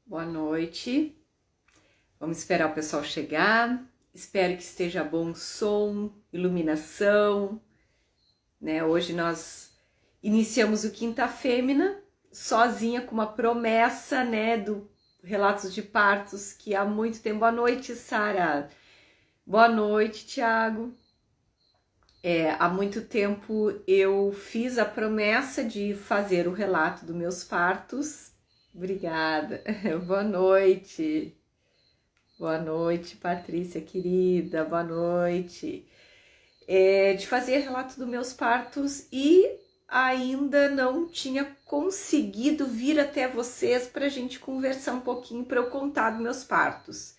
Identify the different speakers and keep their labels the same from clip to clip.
Speaker 1: Boa noite. Vamos esperar o pessoal chegar. Espero que esteja bom som, iluminação, né? Hoje nós iniciamos o Quinta Fêmina, sozinha com uma promessa, né, do Relatos de Partos, que há muito tempo. Boa noite, Sara. Boa noite, Tiago. Há muito tempo eu fiz a promessa de fazer o relato dos meus partos. Obrigada. Boa noite. Boa noite, Patrícia querida. Boa noite. De fazer relato dos meus partos e ainda não tinha conseguido vir até vocês para a gente conversar um pouquinho, para eu contar dos meus partos.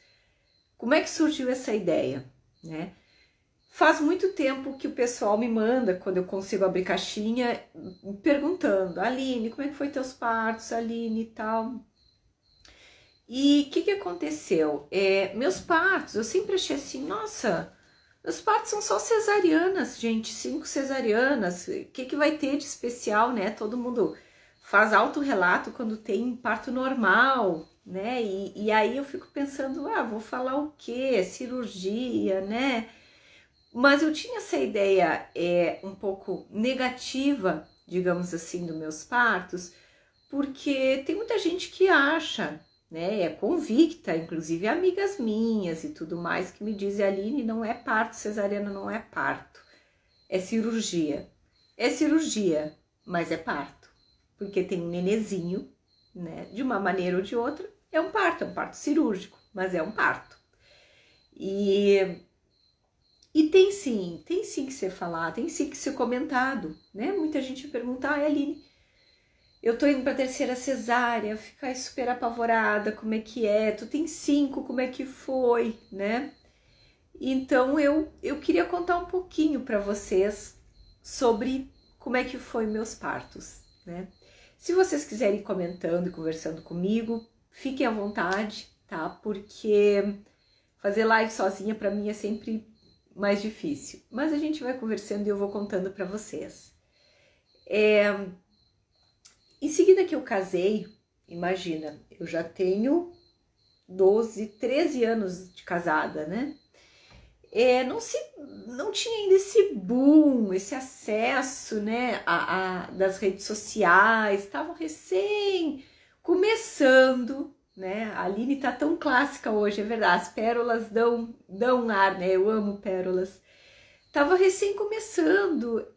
Speaker 1: Como é que surgiu essa ideia, né? Faz muito tempo que o pessoal me manda, quando eu consigo abrir caixinha, perguntando: Aline, como é que foi teus partos, Aline e tal. E o que aconteceu? Meus partos, eu sempre achei assim, nossa, meus partos são só cesarianas, gente, 5 cesarianas, o que vai ter de especial, né? Todo mundo faz autorrelato quando tem parto normal, né? E aí eu fico pensando, vou falar o quê? Cirurgia, né? Mas eu tinha essa ideia um pouco negativa, digamos assim, dos meus partos, porque tem muita gente que acha, né, é convicta, inclusive amigas minhas e tudo mais, que me dizem: Aline, não é parto, cesariana não é parto, é cirurgia. É cirurgia, mas é parto, porque tem um nenezinho, né, de uma maneira ou de outra, é um parto cirúrgico, mas é um parto. E tem sim que ser falado, tem sim que ser comentado, né? Muita gente pergunta: Aline, eu tô indo pra terceira cesárea, ficar super apavorada, como é que é? Tu tem 5, como é que foi, né? Então eu queria contar um pouquinho para vocês sobre como é que foi meus partos, né? Se vocês quiserem ir comentando e conversando comigo, fiquem à vontade, tá? Porque fazer live sozinha para mim é sempre mais difícil, mas a gente vai conversando e eu vou contando para vocês. Em seguida que eu casei, imagina, eu já tenho 12, 13 anos de casada, né? Não tinha ainda esse boom, esse acesso, né, das redes sociais, estavam recém começando, né? A Aline tá tão clássica hoje, é verdade, as pérolas dão ar, né? Eu amo pérolas. Tava recém começando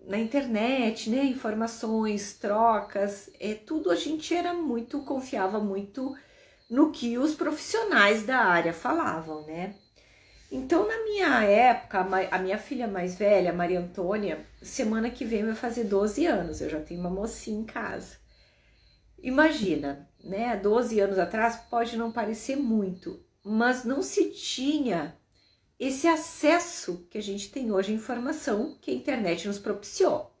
Speaker 1: na internet, né? Informações, trocas, tudo a gente confiava muito no que os profissionais da área falavam, né? Então, na minha época, a minha filha mais velha, Maria Antônia, semana que vem vai fazer 12 anos, eu já tenho uma mocinha em casa. Imagina, né? 12 anos atrás pode não parecer muito, mas não se tinha esse acesso que a gente tem hoje à informação que a internet nos propiciou.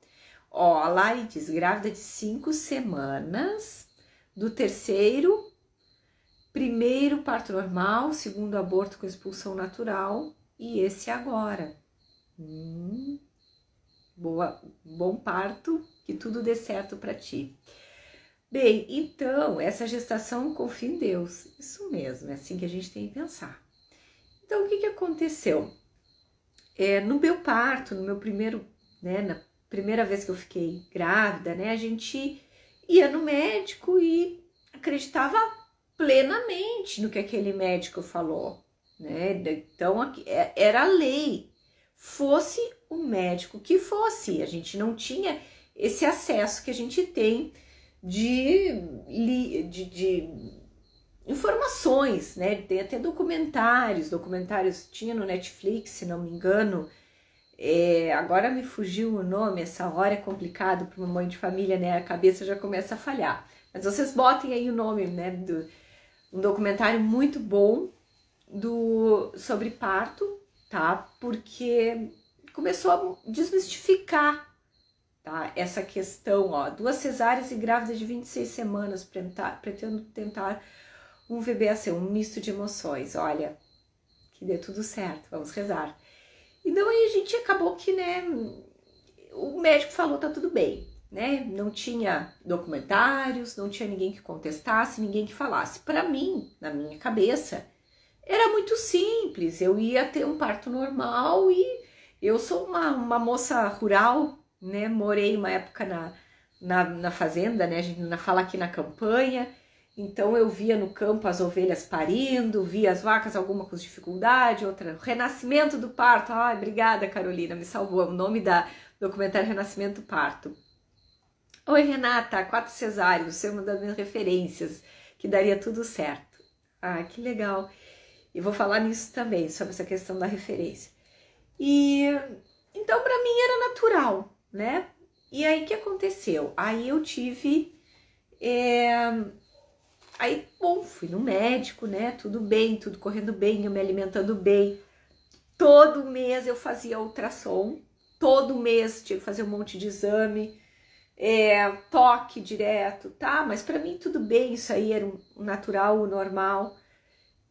Speaker 1: Ó, a Lari diz: grávida de 5 semanas, do primeiro parto normal, segundo aborto com expulsão natural e esse agora. Bom parto, que tudo dê certo para ti. Bem, então, essa gestação, confia em Deus. Isso mesmo, é assim que a gente tem que pensar. Então, o que aconteceu? No meu parto, no meu primeiro, né, na primeira vez que eu fiquei grávida, né, a gente ia no médico e acreditava plenamente no que aquele médico falou, né? Então, era a lei. Fosse o médico que fosse, a gente não tinha esse acesso que a gente tem de informações, né? Tem até documentários tinha no Netflix, se não me engano. Agora me fugiu o nome, essa hora é complicado para uma mãe de família, né? A cabeça já começa a falhar. Mas vocês botem aí o nome, né? Um documentário muito bom sobre parto, tá? Porque começou a desmistificar, tá? Essa questão, ó, 2 cesáreas e grávida de 26 semanas, pretendo tentar um VBAC, um misto de emoções. Olha, que dê tudo certo, vamos rezar. Então aí a gente acabou que, né, o médico falou: tá tudo bem. né? Não tinha documentários, não tinha ninguém que contestasse, ninguém que falasse. Para mim, na minha cabeça, era muito simples. Eu ia ter um parto normal e eu sou uma moça rural, né? Morei uma época na fazenda, né? A gente ainda fala aqui na campanha. Então eu via no campo as ovelhas parindo, via as vacas, alguma com dificuldade, outra, renascimento do parto. Ai, obrigada, Carolina, me salvou. O nome da documentário Renascimento do Parto. Oi, Renata, 4 cesáreos, você é uma das minhas referências, que daria tudo certo. Ah, que legal. E vou falar nisso também, sobre essa questão da referência. E então para mim era natural, né? E aí o que aconteceu? Aí eu tive aí, bom, fui no médico, né? Tudo bem, tudo correndo bem, eu me alimentando bem. Todo mês eu fazia ultrassom, todo mês tinha que fazer um monte de exame, toque direto, tá? Mas para mim tudo bem, isso aí era o natural, o normal.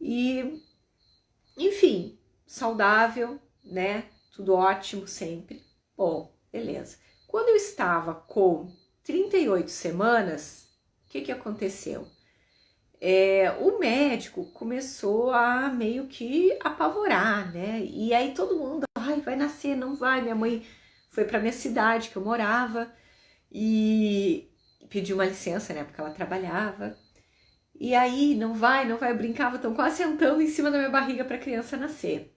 Speaker 1: E, enfim, saudável, né? Tudo ótimo sempre. Bom, beleza. Quando eu estava com 38 semanas, o que aconteceu? O médico começou a meio que apavorar, né? E aí todo mundo, ai, vai nascer, não vai. Minha mãe foi para minha cidade que eu morava e pediu uma licença, né? Porque ela trabalhava. E aí, não vai, eu brincava, estão quase sentando em cima da minha barriga para a criança nascer.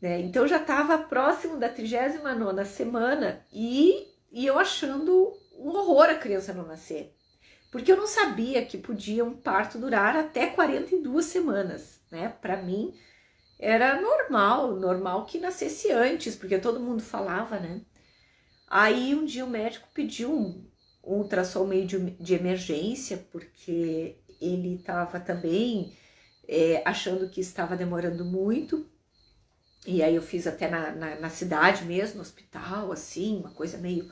Speaker 1: Né? Então já estava próximo da 39ª semana e eu achando um horror a criança não nascer. Porque eu não sabia que podia um parto durar até 42 semanas, né? Para mim era normal que nascesse antes, porque todo mundo falava, né? Aí um dia o médico pediu um ultrassom meio de emergência, porque ele estava também achando que estava demorando muito. E aí eu fiz até na cidade mesmo, no hospital, assim, uma coisa meio...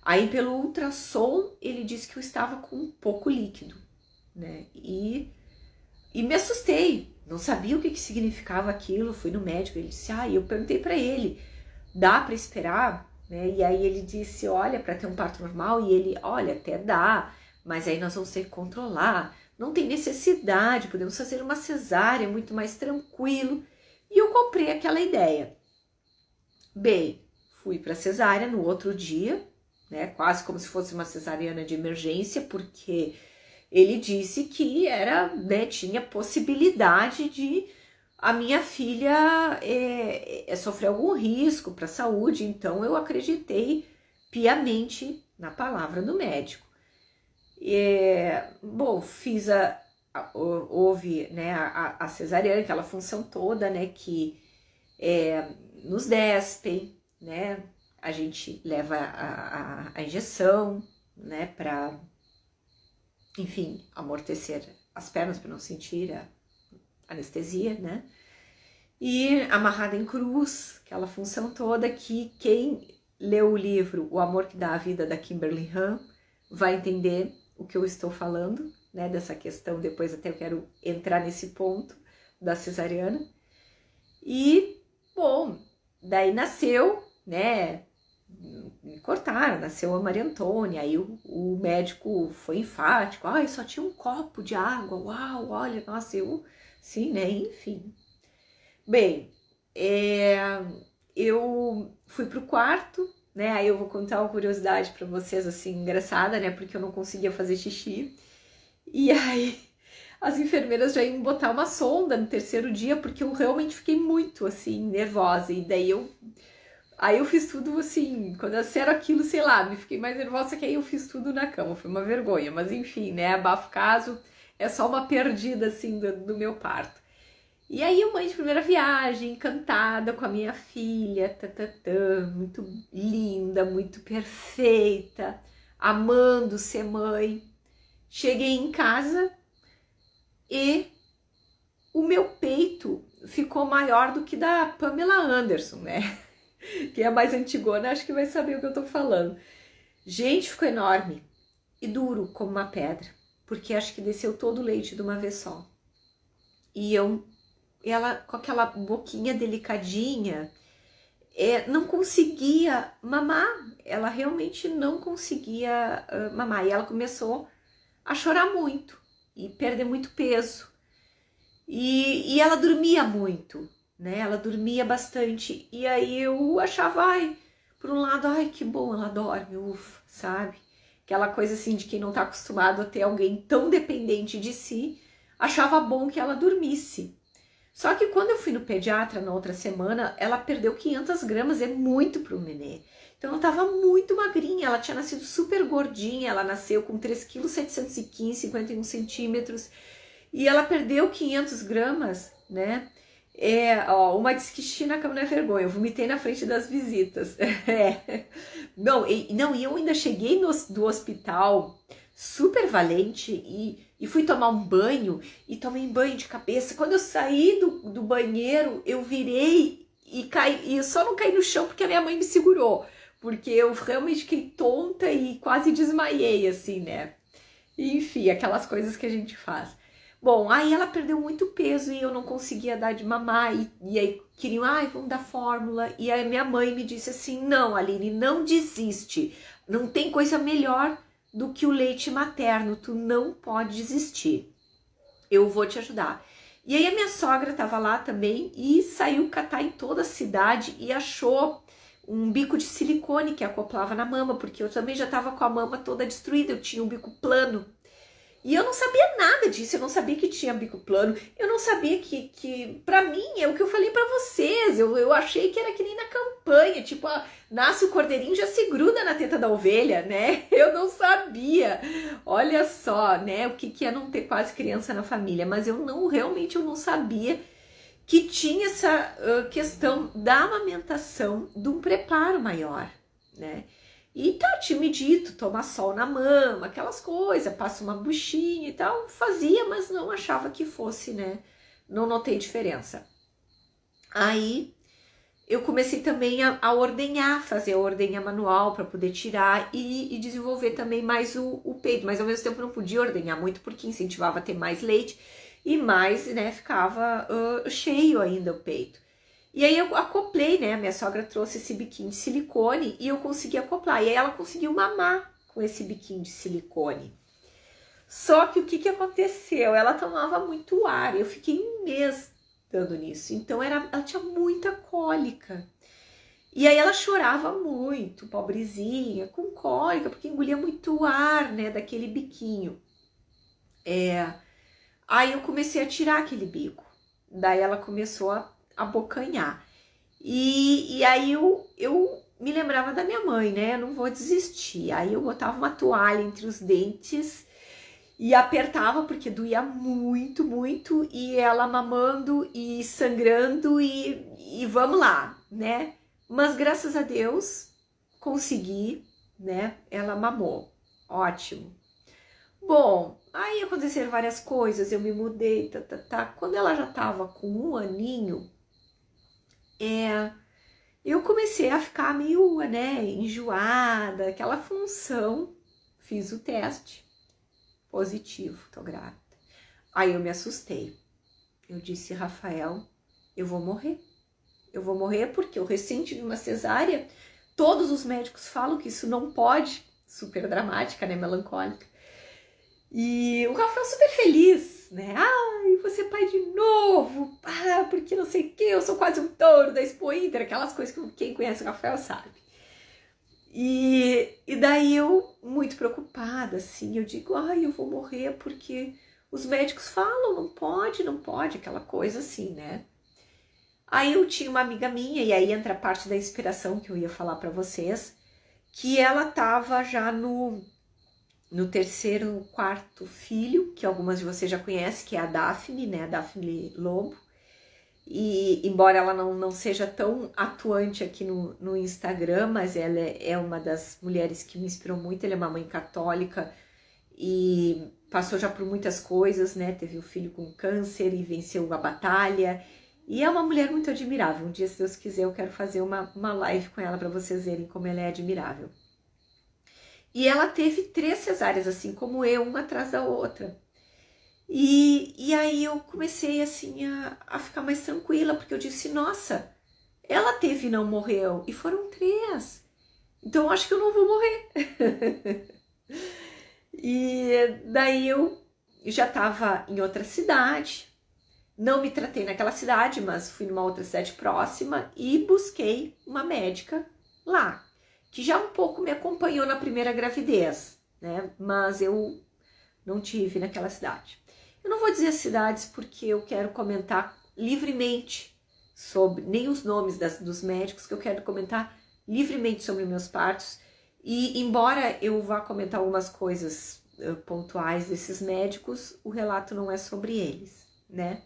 Speaker 1: Aí pelo ultrassom ele disse que eu estava com pouco líquido, né? E me assustei, não sabia o que significava aquilo, fui no médico, ele disse, eu perguntei para ele, dá para esperar? Né? E aí ele disse, olha, para ter um parto normal, e ele, olha, até dá, mas aí nós vamos ter que controlar, não tem necessidade, podemos fazer uma cesárea, muito mais tranquilo. E eu comprei aquela ideia. Bem, fui para cesárea no outro dia, né, quase como se fosse uma cesariana de emergência, porque ele disse que tinha possibilidade de a minha filha sofrer algum risco para a saúde, então eu acreditei piamente na palavra do médico. Bom, houve, né, a cesariana, aquela função toda, né, que nos despem, né, a gente leva a injeção, né, para, enfim, amortecer as pernas para não sentir a anestesia, né, e amarrada em cruz, aquela função toda que quem leu o livro O Amor que Dá a Vida, da Kimberly Han, vai entender o que eu estou falando, né, dessa questão. Depois até eu quero entrar nesse ponto da cesariana. E, bom, daí nasceu, né, me cortaram, nasceu a Maria Antônia, aí o médico foi enfático, só tinha um copo de água, uau, olha, nossa, sim, né, enfim. Bem, eu fui pro quarto, né, aí eu vou contar uma curiosidade para vocês, assim, engraçada, né, porque eu não conseguia fazer xixi, e aí as enfermeiras já iam botar uma sonda no terceiro dia, porque eu realmente fiquei muito, assim, nervosa, e daí Aí eu fiz tudo assim, quando disseram aquilo, sei lá, me fiquei mais nervosa, que aí eu fiz tudo na cama, foi uma vergonha, mas enfim, né, abafo caso, é só uma perdida assim do meu parto. E aí eu, mãe de primeira viagem, encantada com a minha filha, muito linda, muito perfeita, amando ser mãe. Cheguei em casa e o meu peito ficou maior do que da Pamela Anderson, né? Quem é mais antigona acho que vai saber o que eu tô falando. Gente, ficou enorme e duro como uma pedra, porque acho que desceu todo o leite de uma vez só. E ela com aquela boquinha delicadinha, não conseguia mamar, ela realmente não conseguia mamar, e ela começou a chorar muito e perder muito peso, e ela dormia muito, né? Ela dormia bastante, e aí eu achava, por um lado, que bom, ela dorme, ufa, sabe? Aquela coisa assim de quem não tá acostumado a ter alguém tão dependente de si, achava bom que ela dormisse. Só que quando eu fui no pediatra na outra semana, ela perdeu 500 gramas, é muito pro nenê. Então ela tava muito magrinha, ela tinha nascido super gordinha, ela nasceu com 3,715 kg, 51 centímetros, e ela perdeu 500 gramas, né? Uma diz que xixi na cama não é vergonha, eu vomitei na frente das visitas. Não, e eu ainda cheguei do hospital super valente e fui tomar um banho, e tomei um banho de cabeça. Quando eu saí do banheiro, eu virei e caí, e eu só não caí no chão porque a minha mãe me segurou, porque eu realmente fiquei tonta e quase desmaiei, assim, né? Enfim, aquelas coisas que a gente faz. Bom, aí ela perdeu muito peso e eu não conseguia dar de mamar, e aí queriam, vamos dar fórmula, e aí minha mãe me disse assim, não, Aline, não desiste, não tem coisa melhor do que o leite materno, tu não pode desistir, eu vou te ajudar. E aí a minha sogra tava lá também e saiu catar em toda a cidade e achou um bico de silicone que acoplava na mama, porque eu também já tava com a mama toda destruída, eu tinha um bico plano. E eu não sabia nada disso, eu não sabia que tinha bico plano, eu não sabia que pra mim, é o que eu falei pra vocês, eu achei que era que nem na campanha, tipo, nasce o cordeirinho, já se gruda na teta da ovelha, né? Eu não sabia, olha só, né, o que é não ter quase criança na família, mas realmente eu não sabia que tinha essa questão da amamentação, de um preparo maior, né? E tinha me dito, toma sol na mama, aquelas coisas, passa uma buchinha e tal, fazia, mas não achava que fosse, né? Não notei diferença. Aí eu comecei também a ordenhar, fazer a ordenha manual para poder tirar e desenvolver também mais o peito, mas ao mesmo tempo não podia ordenhar muito porque incentivava a ter mais leite e mais, né, ficava cheio ainda o peito. E aí eu acoplei, né? Minha sogra trouxe esse biquinho de silicone e eu consegui acoplar. E aí ela conseguiu mamar com esse biquinho de silicone. Só que o que aconteceu? Ela tomava muito ar. Eu fiquei um mês dando nisso. Então ela tinha muita cólica. E aí ela chorava muito, pobrezinha, com cólica, porque engolia muito ar, né? Daquele biquinho. Aí eu comecei a tirar aquele bico. Daí ela começou a abocanhar. E aí eu me lembrava da minha mãe, né? Eu não vou desistir. Aí eu botava uma toalha entre os dentes e apertava porque doía muito, muito. E ela mamando e sangrando e vamos lá, né? Mas graças a Deus consegui, né? Ela mamou. Ótimo. Bom, aí aconteceram várias coisas. Eu me mudei, Quando ela já tava com 1 aninho, eu comecei a ficar meio, né, enjoada, aquela função. Fiz o teste, positivo, tô grávida. Aí eu me assustei. Eu disse, Rafael, eu vou morrer. Eu vou morrer porque eu recém tive uma cesárea. Todos os médicos falam que isso não pode. Super dramática, né, melancólica. E o Rafael super feliz, né? Você é pai de novo, porque não sei o que, eu sou quase um touro da Expo Inter, aquelas coisas que quem conhece o Rafael sabe. E daí eu, muito preocupada, assim, eu digo, eu vou morrer porque os médicos falam, não pode, aquela coisa assim, né? Aí eu tinha uma amiga minha, e aí entra a parte da inspiração que eu ia falar pra vocês, que ela tava já no 3º, 4º filho, que algumas de vocês já conhecem, que é a Daphne, né? A Daphne Lobo. E embora ela não seja tão atuante aqui no Instagram, mas ela é uma das mulheres que me inspirou muito. Ela é uma mãe católica e passou já por muitas coisas, né? Teve um filho com câncer e venceu a batalha. E é uma mulher muito admirável. Um dia, se Deus quiser, eu quero fazer uma live com ela para vocês verem como ela é admirável. E ela teve 3 cesáreas, assim como eu, uma atrás da outra. E aí eu comecei, assim, a ficar mais tranquila, porque eu disse, nossa, Ela teve e não morreu, e foram 3. Então eu acho que eu não vou morrer. E daí eu já estava em outra cidade, não me tratei naquela cidade, mas fui numa outra cidade próxima e busquei uma médica lá, que já um pouco me acompanhou na primeira gravidez, né? Mas eu não tive naquela cidade. Eu não vou dizer as cidades porque eu quero comentar livremente sobre, nem os nomes dos médicos, que eu quero comentar livremente sobre meus partos. E embora eu vá comentar algumas coisas pontuais desses médicos, o relato não é sobre eles, né?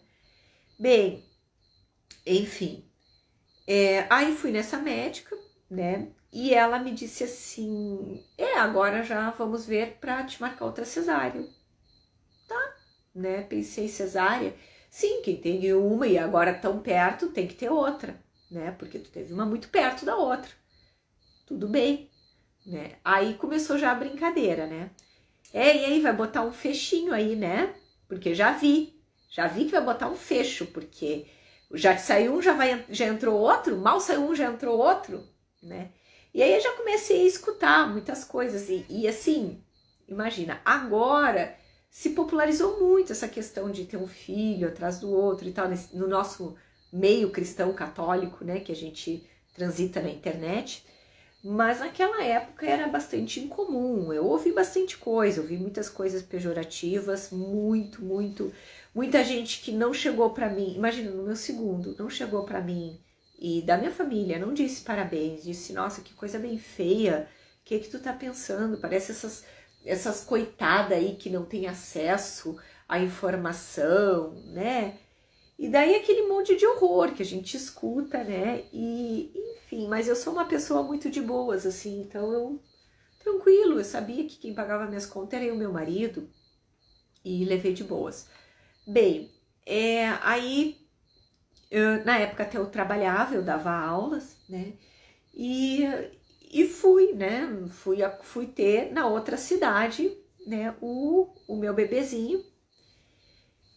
Speaker 1: Bem, enfim, aí fui nessa médica, né? E ela me disse assim, agora já vamos ver para te marcar outra cesárea. Tá, né? Pensei, cesárea? Sim, quem tem uma e agora tão perto tem que ter outra, né? Porque tu teve uma muito perto da outra. Tudo bem, né? Aí começou já a brincadeira, né? E aí vai botar um fechinho aí, né? Porque já vi que vai botar um fecho, porque já que saiu um, já entrou outro, mal saiu um, já entrou outro, né? E aí eu já comecei a escutar muitas coisas e assim, imagina, agora se popularizou muito essa questão de ter um filho atrás do outro e tal, no nosso meio cristão católico, né, que a gente transita na internet. Mas naquela época era bastante incomum, eu ouvi bastante coisa, ouvi muitas coisas pejorativas, muita gente que não chegou para mim, imagina, no meu segundo, não chegou para mim e da minha família, não disse parabéns, disse, nossa, que coisa bem feia, o que tu tá pensando, parece essas coitadas aí que não tem acesso à informação, né? E daí aquele monte de horror que a gente escuta, né? E enfim, mas eu sou uma pessoa muito de boas, assim, então eu, tranquilo, eu sabia que quem pagava minhas contas era o meu marido e levei de boas. Bem, aí, na época até eu trabalhava, eu dava aulas, né? E fui, né? Fui ter na outra cidade, né? O meu bebezinho.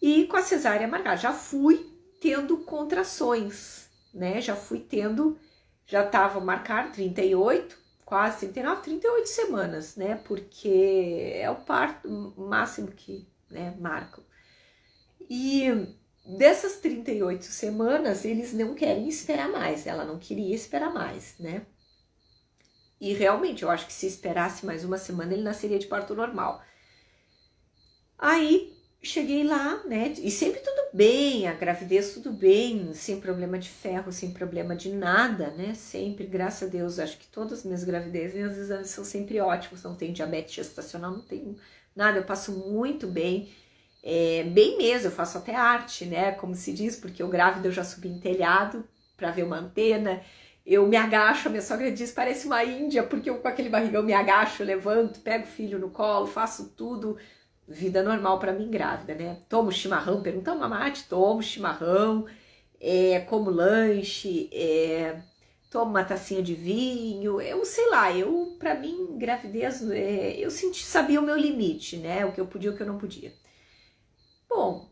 Speaker 1: E com a cesárea marcada, já fui tendo contrações, né? Já estava marcado 38, quase 39, 38 semanas, né? Porque é o parto máximo que, né, marcam. E dessas 38 semanas, eles não querem esperar mais, ela não queria esperar mais, né? E realmente, eu acho que se esperasse mais uma semana, ele nasceria de parto normal. Aí, cheguei lá, né, e sempre tudo bem, a gravidez tudo bem, sem problema de ferro, sem problema de nada, né, sempre, graças a Deus, acho que todas as minhas gravidezes e os exames são sempre ótimos, não tenho diabetes gestacional, não tenho nada, eu passo muito bem, bem mesmo, eu faço até arte, né, como se diz, porque eu grávida eu já subi em telhado para ver uma antena, eu me agacho, a minha sogra diz, parece uma índia, porque eu com aquele barrigão me agacho, levanto, pego o filho no colo, faço tudo, vida normal para mim grávida, né? Tomo chimarrão, pergunta uma mate, tomo chimarrão, como lanche, tomo uma tacinha de vinho, eu sei lá, para mim, gravidez, eu sabia o meu limite, né? O que eu podia e o que eu não podia. Bom,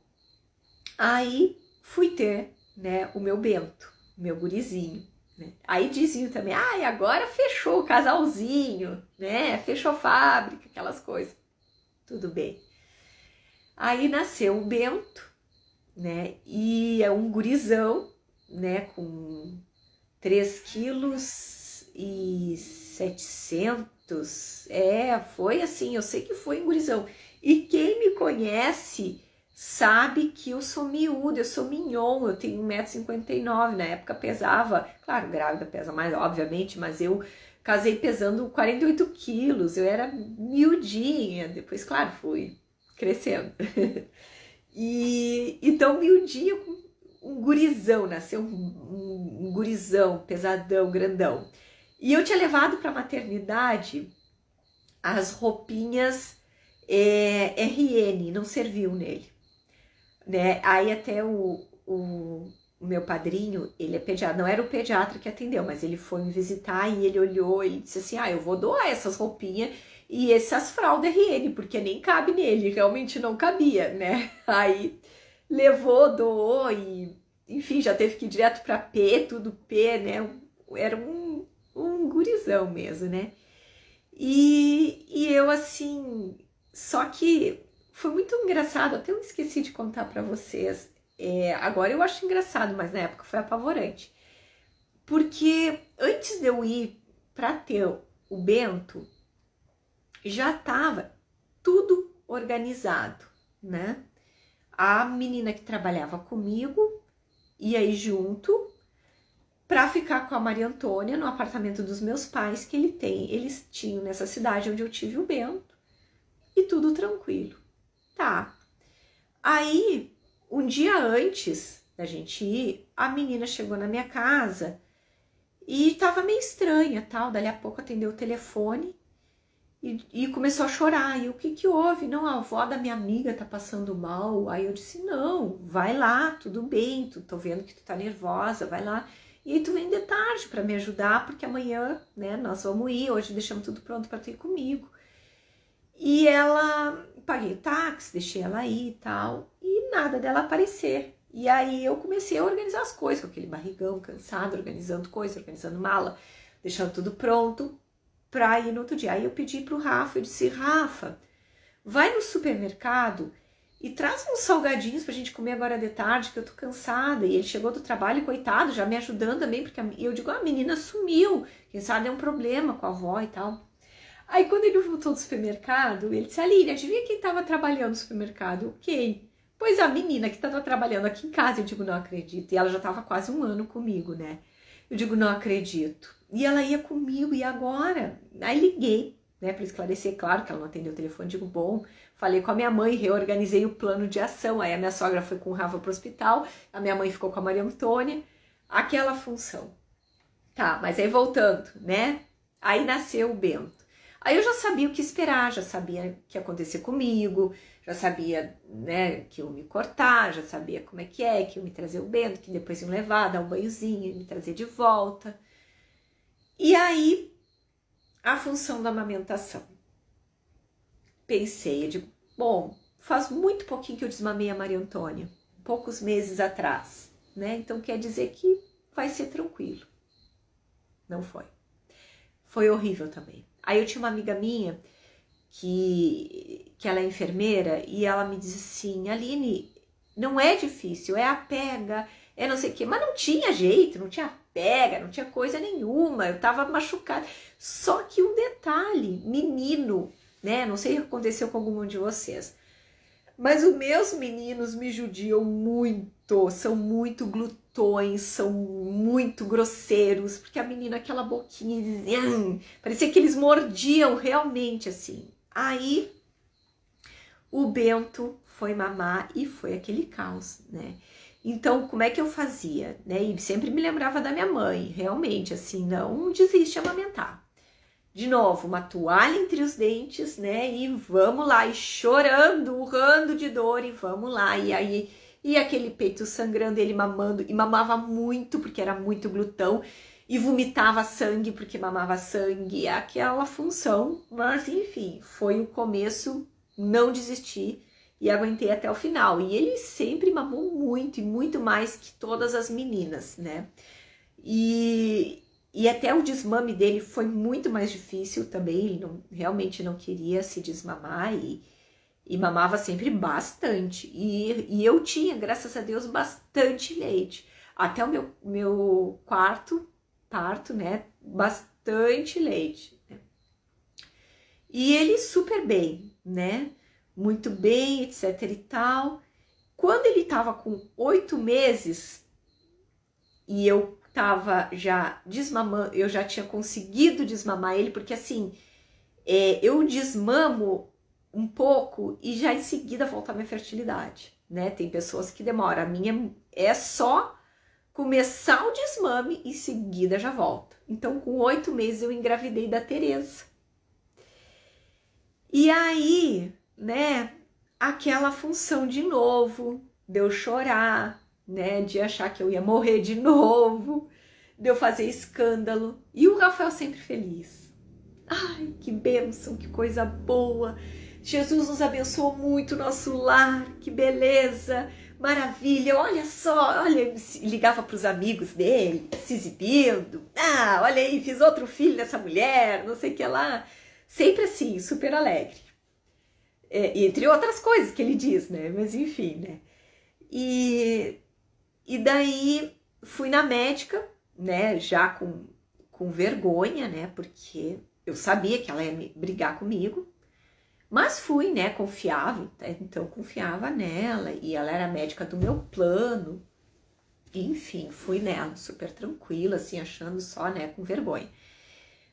Speaker 1: aí fui ter, né, o meu Bento, meu gurizinho, né? Aí diziam também, agora fechou o casalzinho, né? Fechou a fábrica, aquelas coisas. Tudo bem. Aí nasceu o Bento, né? E é um gurizão, né? Com 3 quilos e 700. Foi assim, eu sei que foi um gurizão. E quem me conhece sabe que eu sou miúda, eu sou mignon, eu tenho 1,59 m. Na época pesava, claro, grávida pesa mais, obviamente, mas eu casei pesando 48 quilos, eu era miudinha, depois, claro, fui crescendo. E então, miudinha, um gurizão, nasceu um gurizão, pesadão, grandão. E eu tinha levado para a maternidade as roupinhas RN, não serviu nele, né? Aí até o meu padrinho, ele é pediatra, não era o pediatra que atendeu, mas ele foi me visitar e ele olhou, ele disse assim, eu vou doar essas roupinhas e essas fraldas RN, porque nem cabe nele, realmente não cabia, né? Aí levou, doou e enfim, já teve que ir direto para P, tudo P, né? Era um gurizão mesmo, né? E eu assim, só que foi muito engraçado, até eu esqueci de contar para vocês. Agora eu acho engraçado, mas na época foi apavorante. Porque antes de eu ir para ter o Bento, já estava tudo organizado, né? A menina que trabalhava comigo ia aí junto para ficar com a Maria Antônia no apartamento dos meus pais que eles tinham nessa cidade onde eu tive o Bento, e tudo tranquilo. Tá. Aí, um dia antes da gente ir, a menina chegou na minha casa e tava meio estranha, tal. Dali a pouco atendeu o telefone e começou a chorar. E o que houve? Não, a avó da minha amiga tá passando mal. Aí eu disse, não, vai lá, tudo bem, tô vendo que tu tá nervosa, vai lá. E aí tu vem de tarde para me ajudar, porque amanhã, né, nós vamos ir, hoje deixamos tudo pronto para tu ir comigo. E ela, paguei o táxi, deixei ela aí e tal, e nada dela aparecer. E aí eu comecei a organizar as coisas, com aquele barrigão cansado, organizando coisa, organizando mala, deixando tudo pronto pra ir no outro dia. Aí eu pedi pro Rafa, eu disse, Rafa, vai no supermercado e traz uns salgadinhos pra gente comer agora de tarde, que eu tô cansada. E ele chegou do trabalho, coitado, já me ajudando também, porque eu digo, a menina sumiu, quem sabe é um problema com a avó e tal. Aí quando ele voltou do supermercado, ele disse, Aline, adivinha quem tava trabalhando no supermercado? Quem? Pois a menina que tava trabalhando aqui em casa. Eu digo, não acredito. E ela já tava quase 1 ano comigo, né? Eu digo, não acredito. E ela ia comigo, e agora? Aí liguei, né, para esclarecer, claro que ela não atendeu o telefone, digo, bom, falei com a minha mãe, reorganizei o plano de ação. Aí a minha sogra foi com o Rafa pro hospital, a minha mãe ficou com a Maria Antônia, aquela função. Tá, mas aí voltando, né? Aí nasceu o Bento. Aí eu já sabia o que esperar, já sabia o que ia acontecer comigo, já sabia, né, que iam me cortar, já sabia como é, que iam me trazer o Bento, que depois iam levar, dar um banhozinho, me trazer de volta. E aí, a função da amamentação. Pensei, eu digo, bom, faz muito pouquinho que eu desmamei a Maria Antônia, poucos meses atrás, né? Então quer dizer que vai ser tranquilo. Não foi. Foi horrível também. Aí eu tinha uma amiga minha que ela é enfermeira e ela me disse assim, Aline, não é difícil, é a pega, é não sei o quê, mas não tinha jeito, não tinha pega, não tinha coisa nenhuma, eu tava machucada. Só que um detalhe, menino, né, não sei o que aconteceu com algum de vocês, mas os meus meninos me judiam muito, são muito glutões, são muito grosseiros, porque a menina, aquela boquinha, parecia que eles mordiam realmente assim. Aí o Bento foi mamar e foi aquele caos, né? Então, como é que eu fazia, né? E sempre me lembrava da minha mãe, realmente, assim, não desiste de amamentar. De novo, uma toalha entre os dentes, né? E vamos lá, e chorando, urrando de dor, e vamos lá. E aí, e aquele peito sangrando, ele mamando, e mamava muito, porque era muito glutão, e vomitava sangue, porque mamava sangue, aquela função. Mas, enfim, foi o começo, não desisti, e aguentei até o final. E ele sempre mamou muito, e muito mais que todas as meninas, né? E até o desmame dele foi muito mais difícil também, ele realmente não queria se desmamar e mamava sempre bastante. E eu tinha, graças a Deus, bastante leite. Até o meu quarto parto, né? Bastante leite. Né? E ele super bem, né? Muito bem, etc e tal. Quando ele tava com 8 meses e eu tava já desmamando, eu já tinha conseguido desmamar ele, porque assim, eu desmamo um pouco e já em seguida volta a minha fertilidade, né? Tem pessoas que demoram, a minha é só começar o desmame e em seguida já volta. Então, com 8 meses eu engravidei da Tereza. E aí, né, aquela função de novo, de eu chorar, né, de achar que eu ia morrer de novo, de eu fazer escândalo. E o Rafael sempre feliz. Ai, que bênção, que coisa boa. Jesus nos abençoou muito o nosso lar, que beleza. maravilha, olha só, olha, ligava para os amigos dele, se exibindo, olha aí, fiz outro filho dessa mulher, não sei o que lá, sempre assim, super alegre. Entre outras coisas que ele diz, né, mas enfim, né. E daí fui na médica, né, já com vergonha, né, porque eu sabia que ela ia brigar comigo, mas fui, né, confiava, então confiava nela, e ela era médica do meu plano, enfim, fui nela, super tranquila, assim, achando só, né, com vergonha.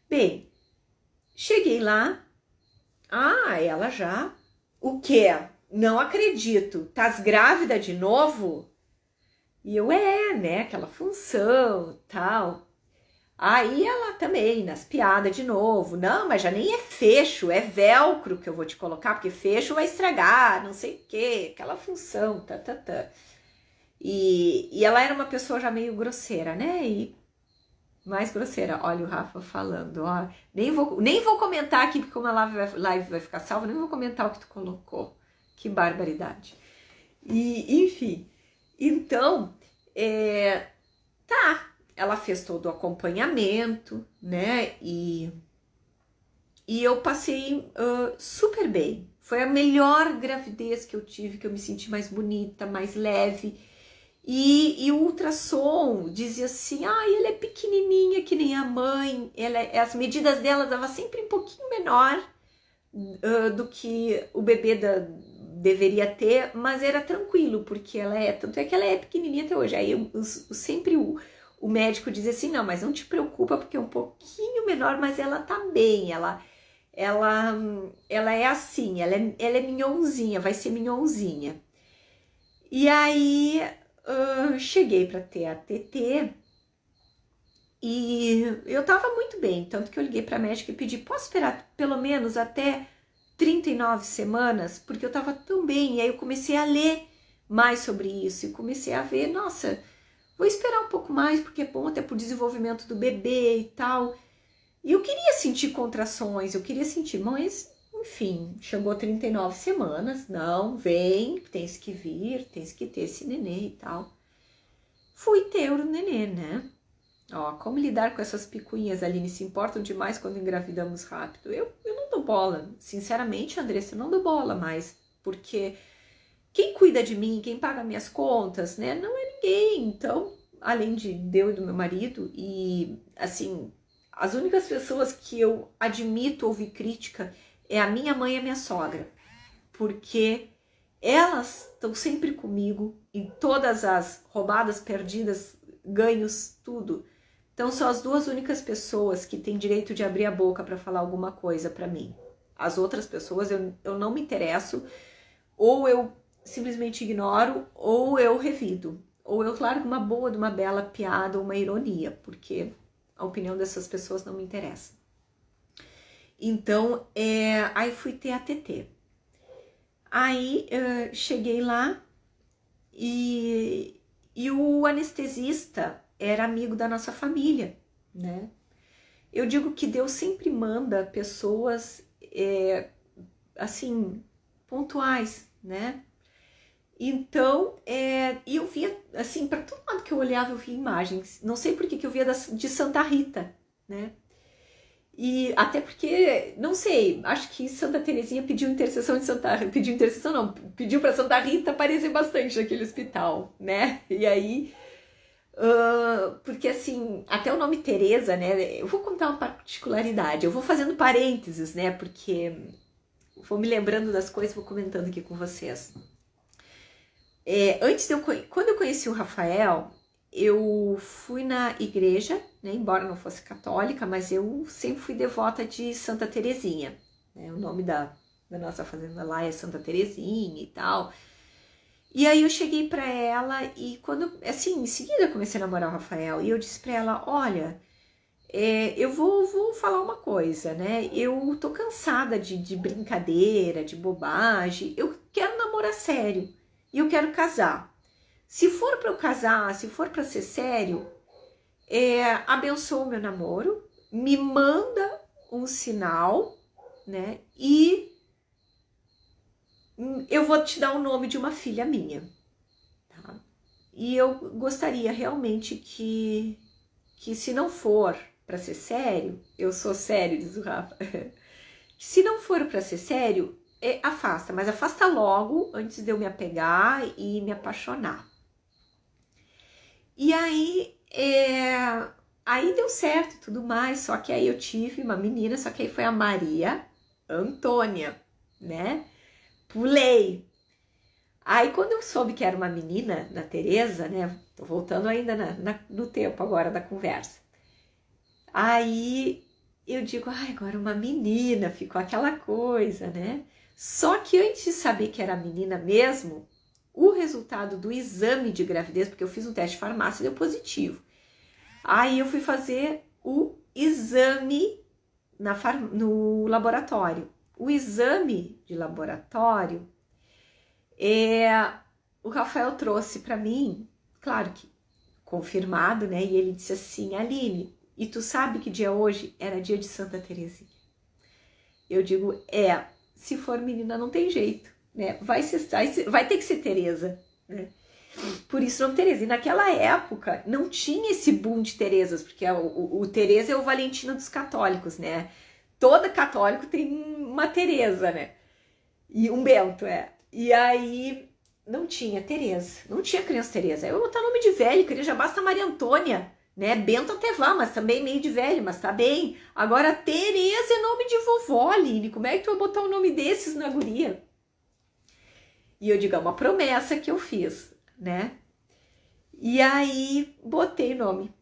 Speaker 1: Bem, cheguei lá, ela já, o quê? Não acredito, tás grávida de novo? E eu, né, aquela função, tal. Aí ela também, nas piadas de novo, não, mas já nem é fecho, é velcro que eu vou te colocar, porque fecho vai estragar, não sei o quê, aquela função, E ela era uma pessoa já meio grosseira, né, e mais grosseira, olha o Rafa falando, ó, nem vou comentar aqui, porque como a live vai ficar salva, nem vou comentar o que tu colocou, que barbaridade. E, enfim, então, ela fez todo o acompanhamento, né, e eu passei super bem. Foi a melhor gravidez que eu tive, que eu me senti mais bonita, mais leve. E o ultrassom dizia assim, ela é pequenininha que nem a mãe, as medidas dela dava sempre um pouquinho menor do que o bebê deveria ter, mas era tranquilo, porque tanto é que ela é pequenininha até hoje. Aí sempre o médico dizia assim, não, mas não te preocupa, porque é um pouquinho menor, mas ela tá bem, ela é assim, ela é minhonzinha, vai ser minhonzinha. E aí cheguei para ter a TT e eu tava muito bem, tanto que eu liguei para a médica e pedi, posso esperar pelo menos até 39 semanas? Porque eu tava tão bem, e aí eu comecei a ler mais sobre isso e comecei a ver, nossa, vou esperar um pouco mais, porque é bom até pro desenvolvimento do bebê e tal. E eu queria sentir contrações, eu queria sentir, mas, enfim, chegou 39 semanas, não, vem, tens que vir, tens que ter esse nenê e tal. Fui ter o nenê, né? Ó, como lidar com essas picuinhas, Aline, se importam demais quando engravidamos rápido? Eu não dou bola, sinceramente, Andressa, eu não dou bola mais, porque quem cuida de mim, quem paga minhas contas, né, não é ninguém. Então, além de eu e do meu marido, e assim, as únicas pessoas que eu admito ouvir crítica é a minha mãe e a minha sogra, porque elas estão sempre comigo em todas as roubadas, perdidas, ganhos, tudo. Então são as duas únicas pessoas que têm direito de abrir a boca para falar alguma coisa para mim. As outras pessoas eu não me interesso, ou eu simplesmente ignoro, ou eu revido, ou eu largo uma boa de uma bela piada ou uma ironia, porque a opinião dessas pessoas não me interessa. Então, aí fui ter a TT. Aí cheguei lá e o anestesista era amigo da nossa família, né? Eu digo que Deus sempre manda pessoas assim, pontuais, né? Então, e eu via, assim, para todo lado que eu olhava, eu via imagens. Não sei por que eu via de Santa Rita, né? E até porque, não sei, acho que Santa Terezinha pediu intercessão de Santa Rita. Pediu intercessão, não, pediu para Santa Rita aparecer bastante naquele hospital, né? E aí, porque assim, até o nome Teresa, né? Eu vou contar uma particularidade, eu vou fazendo parênteses, né? Porque vou me lembrando das coisas, vou comentando aqui com vocês. Quando eu conheci o Rafael, eu fui na igreja, né, embora não fosse católica, mas eu sempre fui devota de Santa Terezinha, né, o nome da nossa fazenda lá é Santa Terezinha e tal. E aí eu cheguei para ela e quando, assim, em seguida eu comecei a namorar o Rafael e eu disse para ela, olha, eu vou falar uma coisa, né, eu tô cansada de brincadeira, de bobagem, eu quero namorar sério e eu quero casar. Se for para eu casar, se for para ser sério, abençoa o meu namoro, me manda um sinal, né? E eu vou te dar o nome de uma filha minha. E eu gostaria realmente que se não for para ser sério, eu sou sério, diz o Rafa, se não for para ser sério, afasta, mas afasta logo antes de eu me apegar e me apaixonar. E aí deu certo e tudo mais, só que aí eu tive uma menina, só que aí foi a Maria Antônia, né? Pulei. Aí quando eu soube que era uma menina, na Tereza, né? Tô voltando ainda no tempo agora da conversa. Aí eu digo, agora uma menina, ficou aquela coisa, né? Só que antes de saber que era menina mesmo, o resultado do exame de gravidez, porque eu fiz um teste de farmácia e deu positivo. Aí eu fui fazer o exame no laboratório. O exame de laboratório, o Rafael trouxe para mim, claro que confirmado, né? E ele disse assim, Aline, e tu sabe que dia hoje era dia de Santa Terezinha? Eu digo, se for menina não tem jeito, né? Vai ter que ser Teresa, né? Por isso não Teresa. E naquela época não tinha esse boom de Teresas, porque o Teresa é o Valentino dos católicos, né? Todo católico tem uma Teresa, né? E um Bento, E aí não tinha Teresa, não tinha criança Teresa. Eu vou botar nome de velho, queria já basta Maria Antônia, né? Bento até vá, mas também meio de velho, mas tá bem. Agora Teresa é nome de vovó, Aline. Como é que tu vai botar um nome desses na guria? E eu digo, é uma promessa que eu fiz, né? E aí botei o nome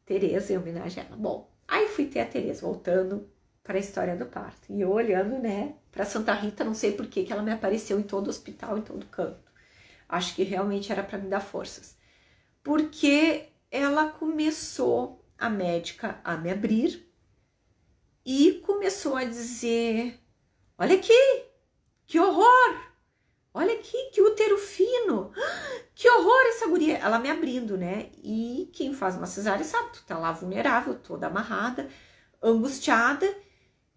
Speaker 1: Teresa em homenagem a ela. Bom, aí fui ter a Teresa, voltando para a história do parto. E eu olhando, né, para Santa Rita, não sei por que ela me apareceu em todo hospital, em todo canto. Acho que realmente era para me dar forças. Porque ela começou, a médica, a me abrir e começou a dizer, olha aqui, que horror! Olha aqui, que útero fino! Que horror essa guria! Ela me abrindo, né? E quem faz uma cesárea sabe, tu tá lá vulnerável, toda amarrada, angustiada.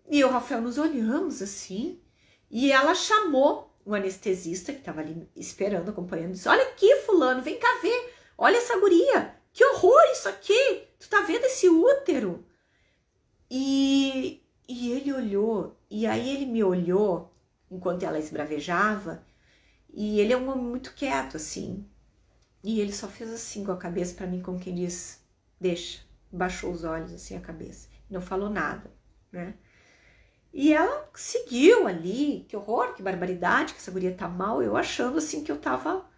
Speaker 1: E eu e o Rafael nos olhamos assim. E ela chamou o anestesista que tava ali esperando, acompanhando. Disse, olha aqui, fulano, vem cá ver. Olha essa guria. Que horror isso aqui! Tu tá vendo esse útero? E ele olhou. E aí ele me olhou enquanto ela esbravejava. E ele é um homem muito quieto, assim. E ele só fez assim com a cabeça para mim, como quem diz, deixa. Baixou os olhos, assim, a cabeça. Não falou nada, né? E ela seguiu ali. Que horror, que barbaridade, que essa guria tá mal. Eu achando, assim, que eu tava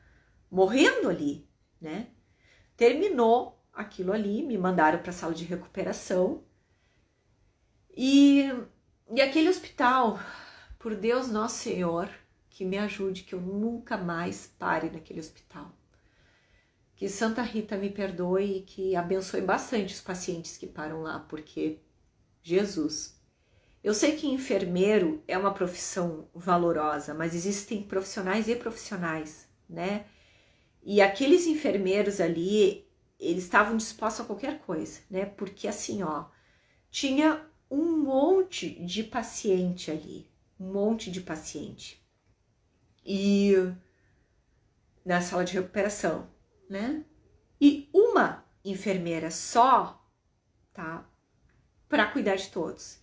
Speaker 1: morrendo ali, né? Terminou aquilo ali, me mandaram para a sala de recuperação. E aquele hospital, por Deus Nosso Senhor, que me ajude, que eu nunca mais pare naquele hospital. Que Santa Rita me perdoe e que abençoe bastante os pacientes que param lá, porque, Jesus, eu sei que enfermeiro é uma profissão valorosa, mas existem profissionais e profissionais, né? E aqueles enfermeiros ali, eles estavam dispostos a qualquer coisa, né? Porque assim, tinha um monte de paciente ali, um monte de paciente. E na sala de recuperação, né? E uma enfermeira só, tá? Para cuidar de todos.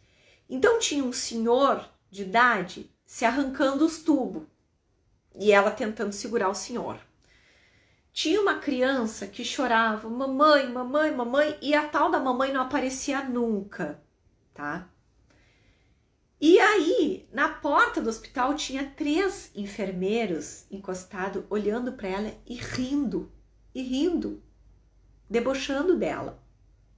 Speaker 1: Então tinha um senhor de idade se arrancando os tubos e ela tentando segurar o senhor. Tinha uma criança que chorava, mamãe, mamãe, mamãe, e a tal da mamãe não aparecia nunca, tá? E aí, na porta do hospital, tinha 3 enfermeiros encostados, olhando para ela e rindo, debochando dela,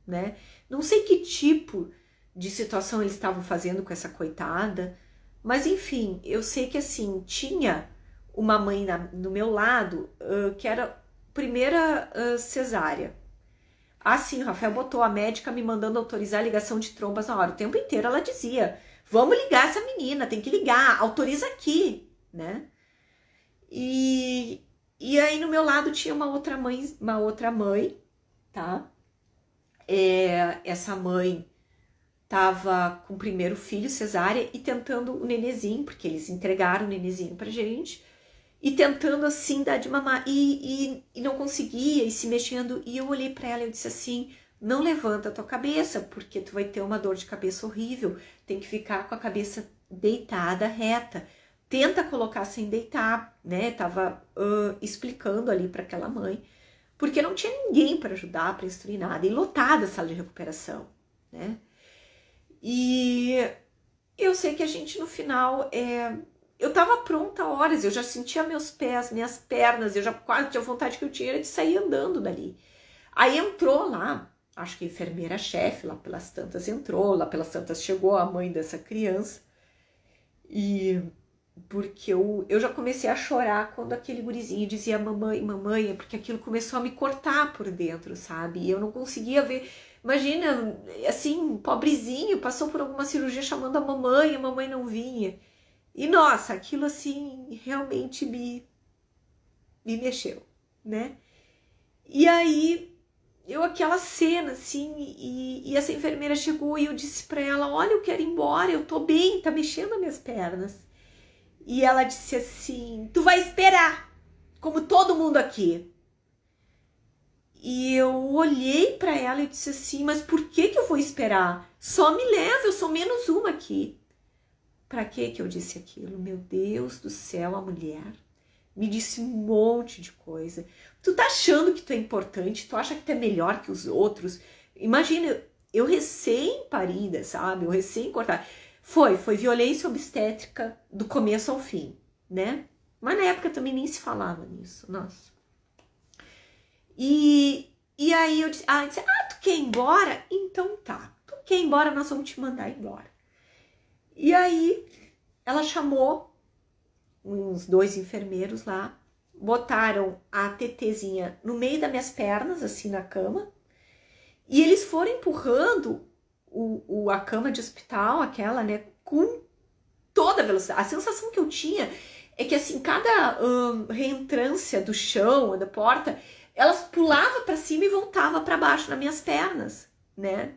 Speaker 1: né? Não sei que tipo de situação eles estavam fazendo com essa coitada, mas enfim, eu sei que assim, tinha uma mãe no meu lado que era primeira cesárea. Assim, o Rafael botou a médica me mandando autorizar a ligação de trombas na hora. O tempo inteiro ela dizia, vamos ligar essa menina, tem que ligar, autoriza aqui, né? E aí no meu lado tinha uma outra mãe, tá? Essa mãe tava com o primeiro filho, cesárea, e tentando o nenezinho, porque eles entregaram o nenezinho pra gente.
Speaker 2: e tentando assim dar de mamar, e não conseguia, e se mexendo, e eu olhei para ela e eu disse assim, não levanta a tua cabeça, porque tu vai ter uma dor de cabeça horrível, tem que ficar com a cabeça deitada, reta, tenta colocar sem deitar, né, tava explicando ali para aquela mãe, porque não tinha ninguém para ajudar, para instruir nada, e lotada a sala de recuperação, né, e eu sei que a gente no final, eu tava pronta há horas, eu já sentia meus pés, minhas pernas, eu já quase tinha vontade que eu tinha de sair andando dali. Aí entrou lá, acho que a enfermeira-chefe, lá pelas tantas entrou, lá pelas tantas chegou a mãe dessa criança, e porque eu já comecei a chorar quando aquele gurizinho dizia mamãe, mamãe, porque aquilo começou a me cortar por dentro, sabe? E eu não conseguia ver. Imagina, assim, pobrezinho, passou por alguma cirurgia chamando a mamãe não vinha. E nossa, aquilo assim realmente me mexeu, né? E aí, aquela cena assim, e essa enfermeira chegou e eu disse pra ela: olha, eu quero ir embora, eu tô bem, tá mexendo as minhas pernas. E ela disse assim: tu vai esperar, como todo mundo aqui. E eu olhei para ela e disse assim: mas por que eu vou esperar? Só me leva, eu sou menos uma aqui. Para que eu disse aquilo? Meu Deus do céu, a mulher me disse um monte de coisa. Tu tá achando que tu é importante? Tu acha que tu é melhor que os outros? Imagina, eu recém-parida, sabe? Eu recém-cortada. Foi violência obstétrica do começo ao fim, né? Mas na época também nem se falava nisso, nossa. E aí eu disse, tu quer ir embora? Então tá, tu quer ir embora, nós vamos te mandar embora. E aí ela chamou uns 2 enfermeiros lá, botaram a tetezinha no meio das minhas pernas, assim, na cama, e eles foram empurrando a cama de hospital, aquela, né, com toda a velocidade. A sensação que eu tinha é que, assim, cada reentrância do chão, da porta, elas pulavam para cima e voltavam para baixo nas minhas pernas, né?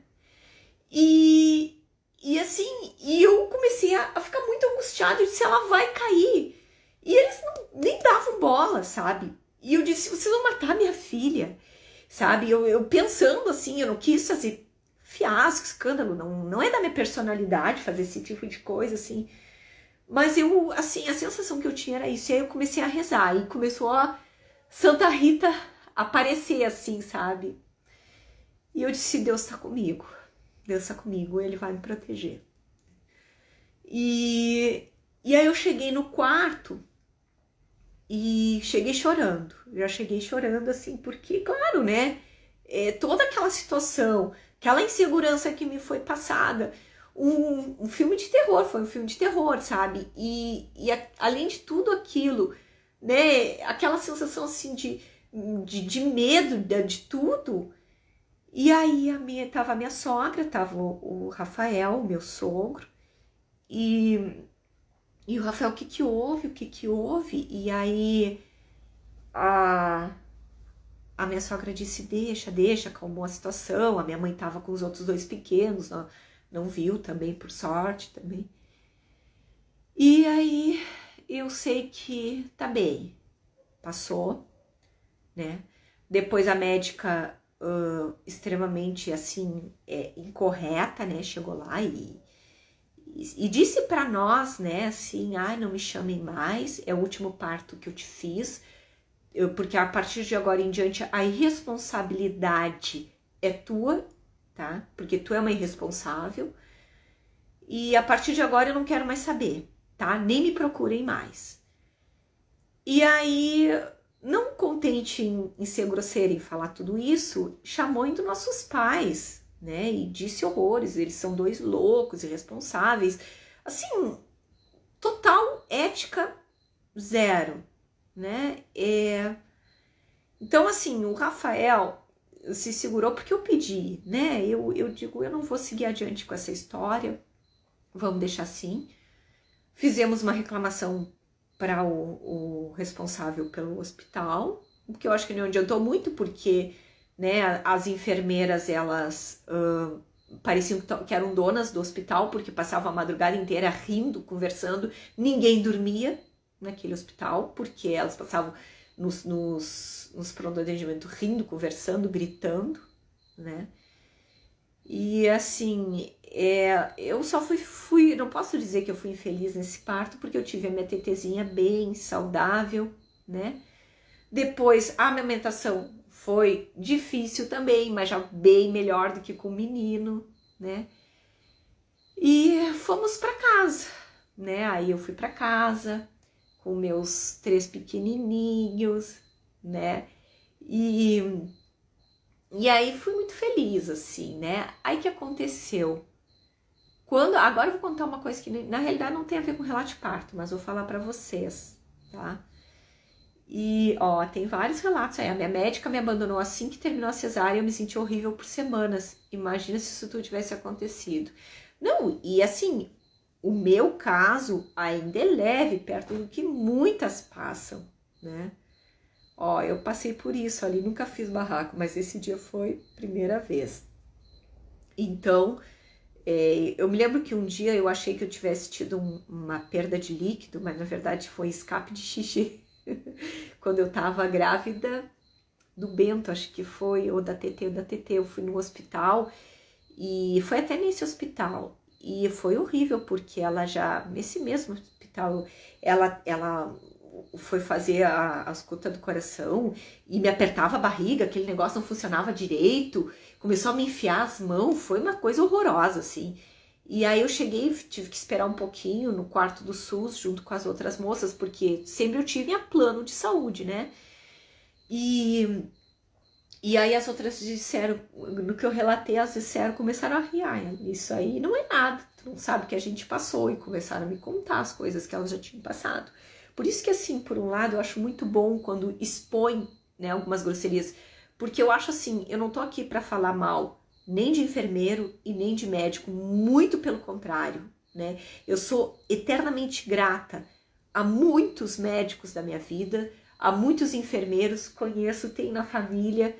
Speaker 2: E assim, eu comecei a ficar muito angustiada. Eu disse, ela vai cair. E eles nem davam bola, sabe? E eu disse, vocês vão matar minha filha, sabe? Eu pensando assim, eu não quis fazer fiasco, escândalo, não é da minha personalidade fazer esse tipo de coisa, assim. Mas eu, assim, a sensação que eu tinha era isso. E aí eu comecei a rezar e começou a Santa Rita aparecer, assim, sabe? E eu disse, Deus tá comigo. Deus tá comigo, Ele vai me proteger. E aí eu cheguei no quarto e cheguei chorando. Já cheguei chorando, assim, porque, claro, né? Toda aquela situação, aquela insegurança que me foi passada. Um filme de terror, foi um filme de terror, sabe? E além de tudo aquilo, né? Aquela sensação, assim, de medo de tudo. E aí tava a minha sogra, tava o Rafael, meu sogro, e o Rafael, o que houve? E aí a minha sogra disse, deixa, acalmou a situação. A minha mãe tava com os outros 2 pequenos, não viu também, por sorte também. E aí eu sei que tá bem, passou, né? Depois a médica extremamente assim incorreta, né, chegou lá e disse para nós, né, assim, não me chamem mais, é o último parto que eu te fiz, porque a partir de agora em diante a irresponsabilidade é tua, tá? Porque tu é uma irresponsável, e a partir de agora eu não quero mais saber, tá? Nem me procurem mais. E aí, não contente em ser grosseira e falar tudo isso, chamou ainda nossos pais, né? E disse horrores, eles são 2 loucos, irresponsáveis. Assim, total ética zero, né? Então, assim, o Rafael se segurou porque eu pedi, né? Eu digo, eu não vou seguir adiante com essa história, vamos deixar assim. Fizemos uma reclamação para o responsável pelo hospital, o que eu acho que não adiantou muito, porque, né, as enfermeiras, elas pareciam que eram donas do hospital, porque passavam a madrugada inteira rindo, conversando, ninguém dormia, naquele hospital, porque elas passavam nos pronto atendimento rindo, conversando, gritando, né? E assim, eu só fui, não posso dizer que eu fui infeliz nesse parto, porque eu tive a minha tetezinha bem saudável, né? Depois a amamentação foi difícil também, mas já bem melhor do que com o menino, né? E fomos para casa, né? Aí eu fui para casa com meus 3 pequenininhos, né? E aí fui muito feliz, assim, né? Aí que aconteceu? Agora eu vou contar uma coisa que na realidade não tem a ver com relato de parto, mas vou falar para vocês, tá? E, ó, tem vários relatos aí. A minha médica me abandonou assim que terminou a cesárea e eu me senti horrível por semanas. Imagina se isso tudo tivesse acontecido. Não, e assim, o meu caso ainda é leve, perto do que muitas passam, né? Ó, eu passei por isso ali, nunca fiz barraco, mas esse dia foi a primeira vez. Então, eu me lembro que um dia eu achei que eu tivesse tido uma perda de líquido, mas na verdade foi escape de xixi. Quando eu tava grávida do Bento, acho que foi, ou da TT, eu fui no hospital e foi até nesse hospital. E foi horrível, porque ela já, nesse mesmo hospital, ela foi fazer a escuta do coração e me apertava a barriga, aquele negócio não funcionava direito, começou a me enfiar as mãos, foi uma coisa horrorosa, assim. E aí eu cheguei, tive que esperar um pouquinho no quarto do SUS, junto com as outras moças, porque sempre eu tive a plano de saúde, né? E aí as outras disseram, no que eu relatei, elas disseram, começaram a rir, isso aí não é nada, tu não sabe o que a gente passou, e começaram a me contar as coisas que elas já tinham passado. Por isso que assim, por um lado, eu acho muito bom quando expõe, né, algumas grosserias, porque eu acho assim, eu não tô aqui para falar mal nem de enfermeiro e nem de médico, muito pelo contrário, né? Eu sou eternamente grata a muitos médicos da minha vida, a muitos enfermeiros, conheço, tenho na família,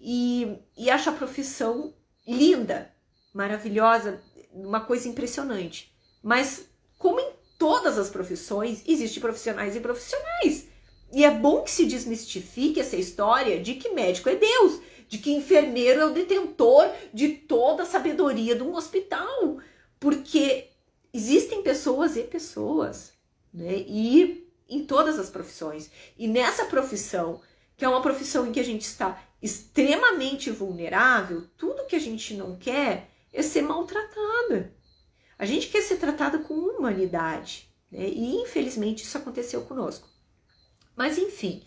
Speaker 2: e acho a profissão linda, maravilhosa, uma coisa impressionante. Mas como em todas as profissões, existem profissionais e profissionais. E é bom que se desmistifique essa história de que médico é Deus, de que enfermeiro é o detentor de toda a sabedoria de um hospital. Porque existem pessoas e pessoas, né? E em todas as profissões. E nessa profissão, que é uma profissão em que a gente está extremamente vulnerável, tudo que a gente não quer é ser maltratada. A gente quer ser tratada com humanidade, né? E infelizmente isso aconteceu conosco. Mas enfim,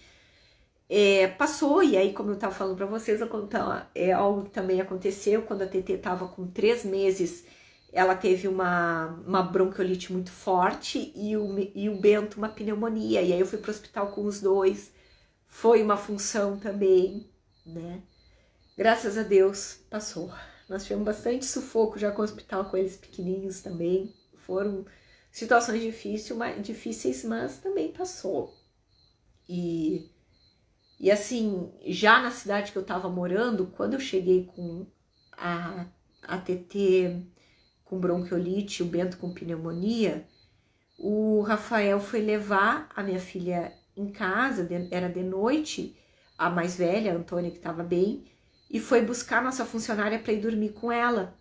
Speaker 2: passou, e aí como eu estava falando para vocês, algo que também aconteceu quando a TT estava com 3 meses, ela teve uma bronquiolite muito forte e o Bento uma pneumonia, e aí eu fui para o hospital com os dois, foi uma função também, né? Graças a Deus passou. Nós tivemos bastante sufoco já com o hospital, com eles pequenininhos também, foram situações difíceis, mas também passou. E assim, já na cidade que eu tava morando, quando eu cheguei com a TT com bronquiolite, o Bento com pneumonia, o Rafael foi levar a minha filha em casa, era de noite, a mais velha, a Antônia, que estava bem, e foi buscar a nossa funcionária para ir dormir com ela,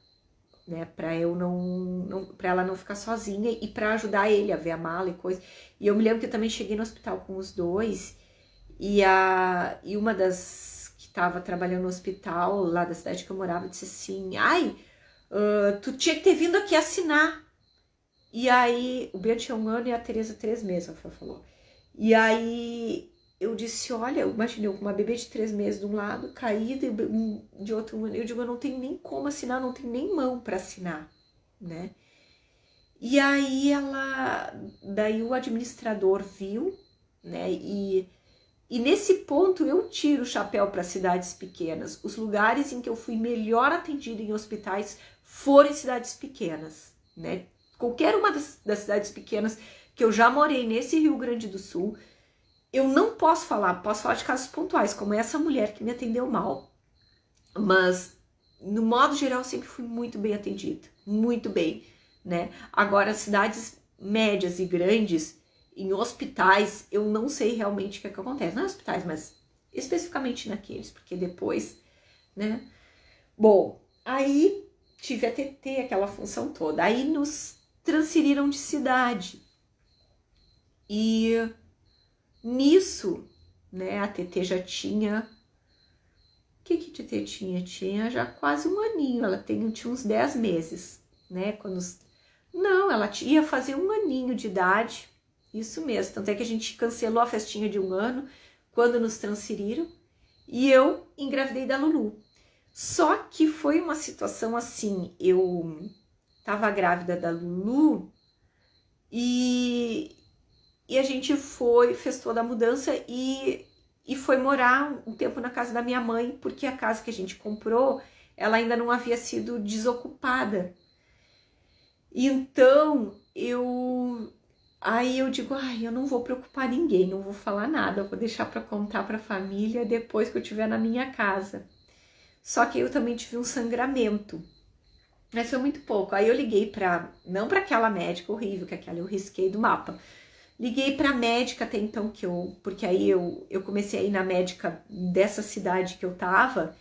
Speaker 2: né, para ela não ficar sozinha e para ajudar ele a ver a mala e coisa. E eu me lembro que eu também cheguei no hospital com os dois, e uma das que estava trabalhando no hospital lá da cidade que eu morava disse assim, tu tinha que ter vindo aqui assinar. E aí, o Bento tinha 1 ano e a Tereza 3 meses, ela falou. E aí eu disse, olha, eu imaginei uma bebê de 3 meses de um lado, caída, e de outro, eu digo, eu não tenho nem como assinar, não tenho nem mão para assinar, né? E aí daí o administrador viu, né, e nesse ponto eu tiro o chapéu para cidades pequenas. Os lugares em que eu fui melhor atendida em hospitais foram em cidades pequenas, né? Qualquer uma das cidades pequenas que eu já morei nesse Rio Grande do Sul, eu não posso falar de casos pontuais, como essa mulher que me atendeu mal. Mas, no modo geral, eu sempre fui muito bem atendida, muito bem, né? Agora, cidades médias e grandes, em hospitais, eu não sei realmente o que acontece. Não em hospitais, mas especificamente naqueles, porque depois, né? Bom, aí tive a TT, aquela função toda. Aí nos transferiram de cidade. E nisso, né, a TT já tinha... O que a TT tinha? Tinha já quase um aninho, ela tinha uns 10 meses, né? Não, ela ia fazer um aninho de idade, isso mesmo. Tanto é que a gente cancelou a festinha de um ano quando nos transferiram e eu engravidei da Lulu. Só que foi uma situação assim, eu tava grávida da Lulu e a gente fez toda a mudança e foi morar um tempo na casa da minha mãe, porque a casa que a gente comprou, ela ainda não havia sido desocupada. Então, aí eu digo, eu não vou preocupar ninguém, não vou falar nada, eu vou deixar para contar para a família depois que eu estiver na minha casa. Só que eu também tive um sangramento, mas foi muito pouco. Aí eu liguei não para aquela médica horrível, que aquela eu risquei do mapa. Liguei para a médica até então, porque aí eu comecei a ir na médica dessa cidade que eu tava,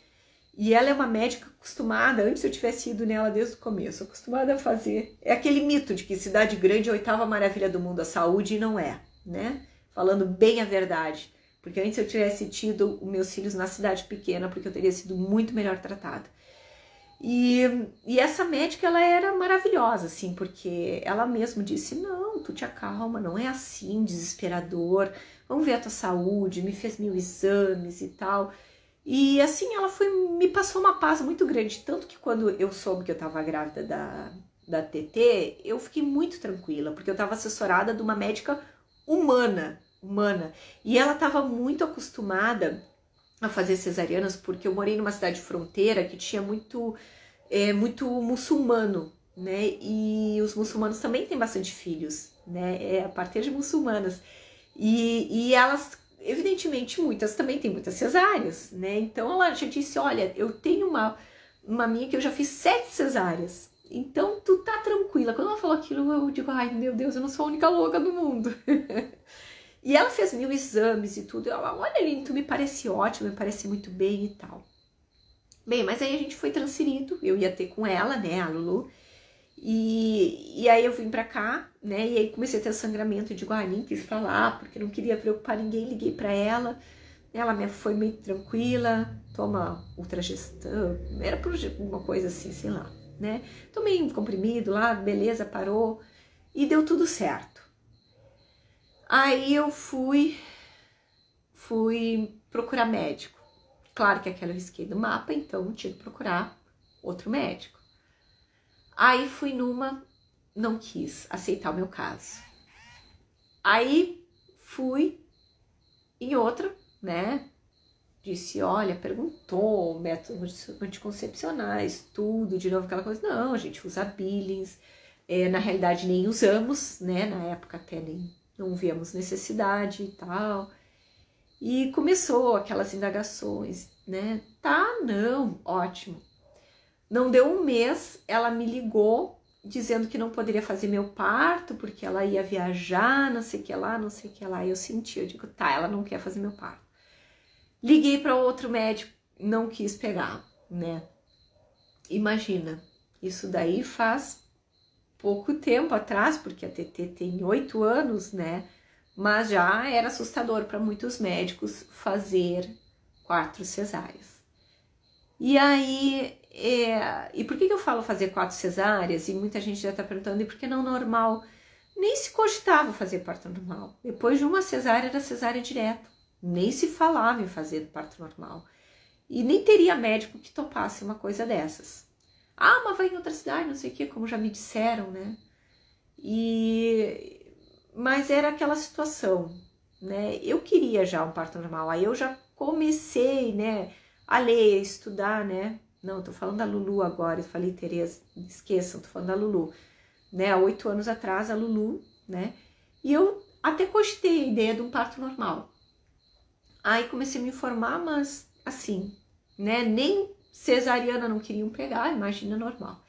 Speaker 2: e ela é uma médica acostumada, antes eu tivesse ido nela desde o começo, acostumada a fazer. É aquele mito de que cidade grande é a 8ª maravilha do mundo, a saúde, e não é, né? Falando bem a verdade. Porque antes eu tivesse tido os meus filhos na cidade pequena, porque eu teria sido muito melhor tratada. E essa médica, ela era maravilhosa, assim, porque ela mesma disse, não, tu te acalma, não é assim, desesperador, vamos ver a tua saúde, me fez 1000 exames e tal. E assim, ela me passou uma paz muito grande, tanto que quando eu soube que eu tava grávida da TT, eu fiquei muito tranquila, porque eu tava assessorada de uma médica humana, e ela tava muito acostumada a fazer cesarianas, porque eu morei numa cidade fronteira que tinha muito muçulmano, né? E os muçulmanos também têm bastante filhos, né? É a partir de muçulmanas. E elas, evidentemente, muitas também têm muitas cesáreas, né? Então ela já disse, olha, eu tenho uma minha que eu já fiz 7 cesáreas. Então tu tá tranquila. Quando ela falou aquilo, eu digo, ai meu Deus, eu não sou a única louca do mundo. E ela fez 1000 exames e tudo. Ela, olha, Aline, tu me parece ótimo, me parece muito bem e tal. Bem, mas aí a gente foi transferido, eu ia ter com ela, né, a Lulu. E aí eu vim pra cá, né, e aí comecei a ter sangramento. Eu digo, nem quis falar, porque não queria preocupar ninguém. Liguei pra ela, foi meio tranquila, toma ultragestão, era por uma coisa assim, sei lá, né. Tomei um comprimido lá, beleza, parou, e deu tudo certo. Aí eu fui procurar médico. Claro que aquela eu risquei do mapa, então tinha que procurar outro médico. Aí fui não quis aceitar o meu caso. Aí fui em outra, né? Disse, olha, perguntou métodos anticoncepcionais, tudo, de novo aquela coisa. Não, a gente usa Billings. Na realidade nem usamos, né? Na época até nem não víamos necessidade e tal. E começou aquelas indagações, né? Tá, não, ótimo. Não deu um mês, ela me ligou dizendo que não poderia fazer meu parto, porque ela ia viajar, não sei o que lá, não sei o que lá. E eu senti, eu digo, tá, ela não quer fazer meu parto. Liguei para outro médico, não quis pegar, né? Imagina, isso daí faz pouco tempo atrás, porque a TT tem 8 anos, né? Mas já era assustador para muitos médicos fazer 4 cesáreas. E aí, e por que eu falo fazer 4 cesáreas? E muita gente já está perguntando, e por que não normal? Nem se cogitava fazer parto normal. Depois de uma cesárea, era cesárea direto. Nem se falava em fazer parto normal. E nem teria médico que topasse uma coisa dessas. Mas vai em outra cidade, não sei o que, como já me disseram, né? Mas era aquela situação, né? Eu queria já um parto normal, aí eu já comecei, né, a ler, a estudar, né? Não, eu tô falando da Lulu agora, eu falei Tereza, esqueçam, tô falando da Lulu, né? Há 8 anos atrás, a Lulu, né? E eu até cogitei a ideia de um parto normal. Aí comecei a me informar, mas assim, né? Nem cesariana não queriam pegar, imagina normal.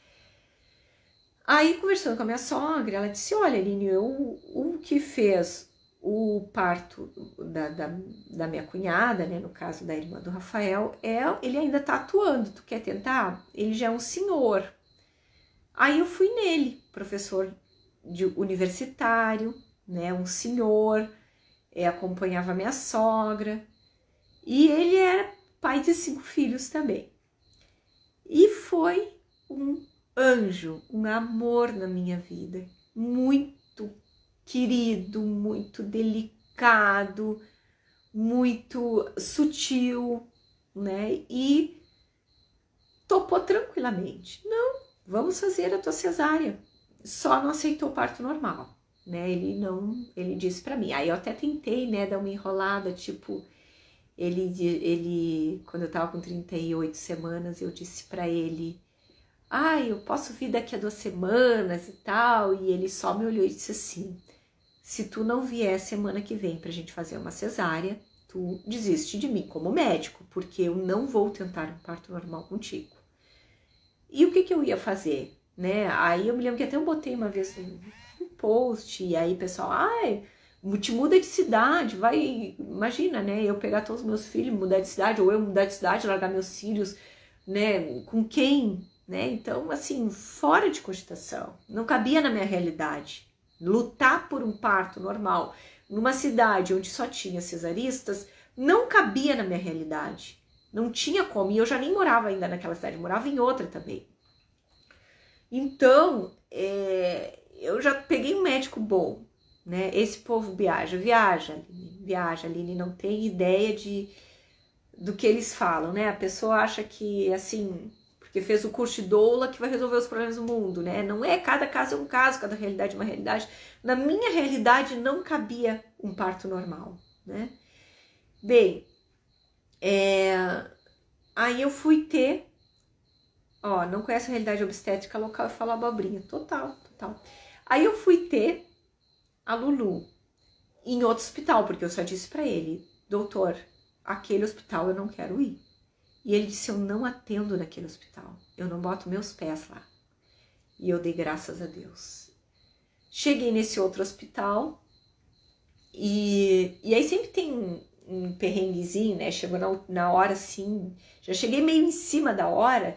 Speaker 2: Aí, conversando com a minha sogra, ela disse, olha, Aline, o que fez o parto da minha cunhada, né, no caso da irmã do Rafael, ele ainda tá atuando. Tu quer tentar? Ele já é um senhor. Aí eu fui nele, professor universitário, né, um senhor, acompanhava minha sogra, e ele era pai de 5 filhos também. E foi um anjo, um amor na minha vida, muito querido, muito delicado, muito sutil, né? E topou tranquilamente. Não, vamos fazer a tua cesárea. Só não aceitou o parto normal, né? Ele disse pra mim. Aí eu até tentei, né, dar uma enrolada, tipo, ele quando eu tava com 38 semanas, eu disse pra ele: eu posso vir daqui a 2 semanas e tal. E ele só me olhou e disse assim: se tu não vier semana que vem pra gente fazer uma cesárea, tu desiste de mim como médico, porque eu não vou tentar um parto normal contigo. E o que eu ia fazer, né? Aí eu me lembro que até eu botei uma vez um post, e aí pessoal, te muda de cidade, vai, imagina, né? Eu pegar todos os meus filhos, mudar de cidade, ou eu mudar de cidade, largar meus filhos, né? Com quem, né? Então, assim, fora de cogitação, não cabia na minha realidade. Lutar por um parto normal numa cidade onde só tinha cesaristas não cabia na minha realidade. Não tinha como. E eu já nem morava ainda naquela cidade, morava em outra também. Então, eu já peguei um médico bom, né? Esse povo viaja, Aline não tem ideia do que eles falam, né? A pessoa acha que, assim, porque fez o curso de doula que vai resolver os problemas do mundo, né? Não é, cada caso é um caso, cada realidade é uma realidade. Na minha realidade não cabia um parto normal, né? Bem, aí eu fui ter, não conhece a realidade obstétrica local, eu falo abobrinha, total. Aí eu fui ter a Lulu em outro hospital, porque eu só disse pra ele: doutor, aquele hospital eu não quero ir. E ele disse: eu não atendo naquele hospital, eu não boto meus pés lá. E eu dei graças a Deus. Cheguei nesse outro hospital e aí sempre tem um perrenguezinho, né? Chegou na hora assim, já cheguei meio em cima da hora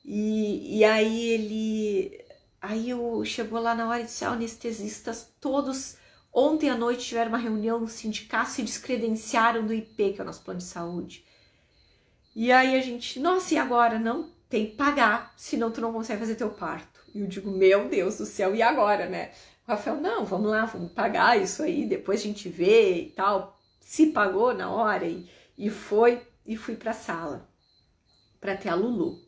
Speaker 2: e aí chegou lá na hora e disse: anestesistas todos ontem à noite tiveram uma reunião no sindicato, se descredenciaram do IP, que é o nosso plano de saúde. E aí a gente, nossa, e agora? Não, tem que pagar, senão tu não consegue fazer teu parto. E eu digo: meu Deus do céu, e agora, né? O Rafael: não, vamos lá, vamos pagar isso aí, depois a gente vê e tal. Se pagou na hora e fui pra sala pra ter a Lulu.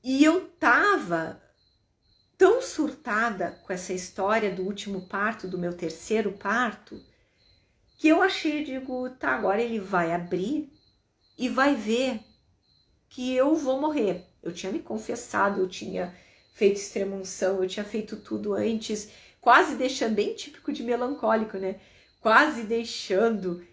Speaker 2: E eu tava tão surtada com essa história do último parto, do meu terceiro parto, que eu achei, digo, tá, agora ele vai abrir e vai ver que eu vou morrer. Eu tinha me confessado, eu tinha feito extrema-unção, eu tinha feito tudo antes, quase deixando, bem típico de melancólico, né? Quase deixando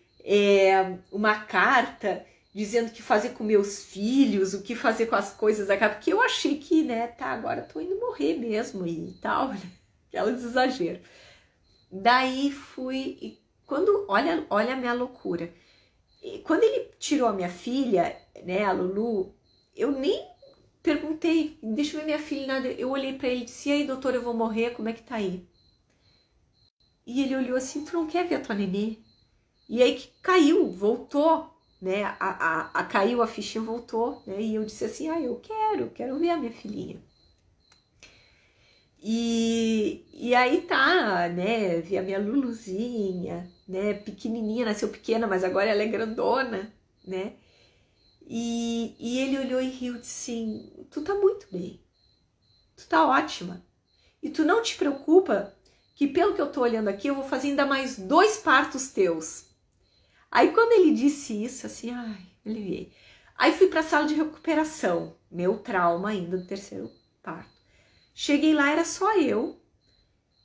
Speaker 2: uma carta dizendo o que fazer com meus filhos, o que fazer com as coisas da casa, porque eu achei que, né, tá, agora tô indo morrer mesmo e tal, né? Aqueles exageros. Daí fui, e quando, olha a minha loucura, e quando ele tirou a minha filha, né, a Lulu, eu nem perguntei, deixa eu ver minha filha, nada. Eu olhei pra ele e disse: e aí, doutor, eu vou morrer, como é que tá aí? E ele olhou assim: tu não quer ver a tua nenê? E aí que caiu, voltou, né, caiu a fichinha, voltou, né, e eu disse assim: eu quero ver a minha filhinha. E aí tá, né, vi a minha Luluzinha, né, pequenininha, nasceu pequena, mas agora ela é grandona, né, e ele olhou e riu e disse assim: tu tá muito bem, tu tá ótima, e tu não te preocupa que pelo que eu tô olhando aqui, eu vou fazer ainda mais 2 partos teus. Aí quando ele disse isso, assim, aliviei. Aí fui pra sala de recuperação, meu trauma ainda do terceiro parto. Cheguei lá, era só eu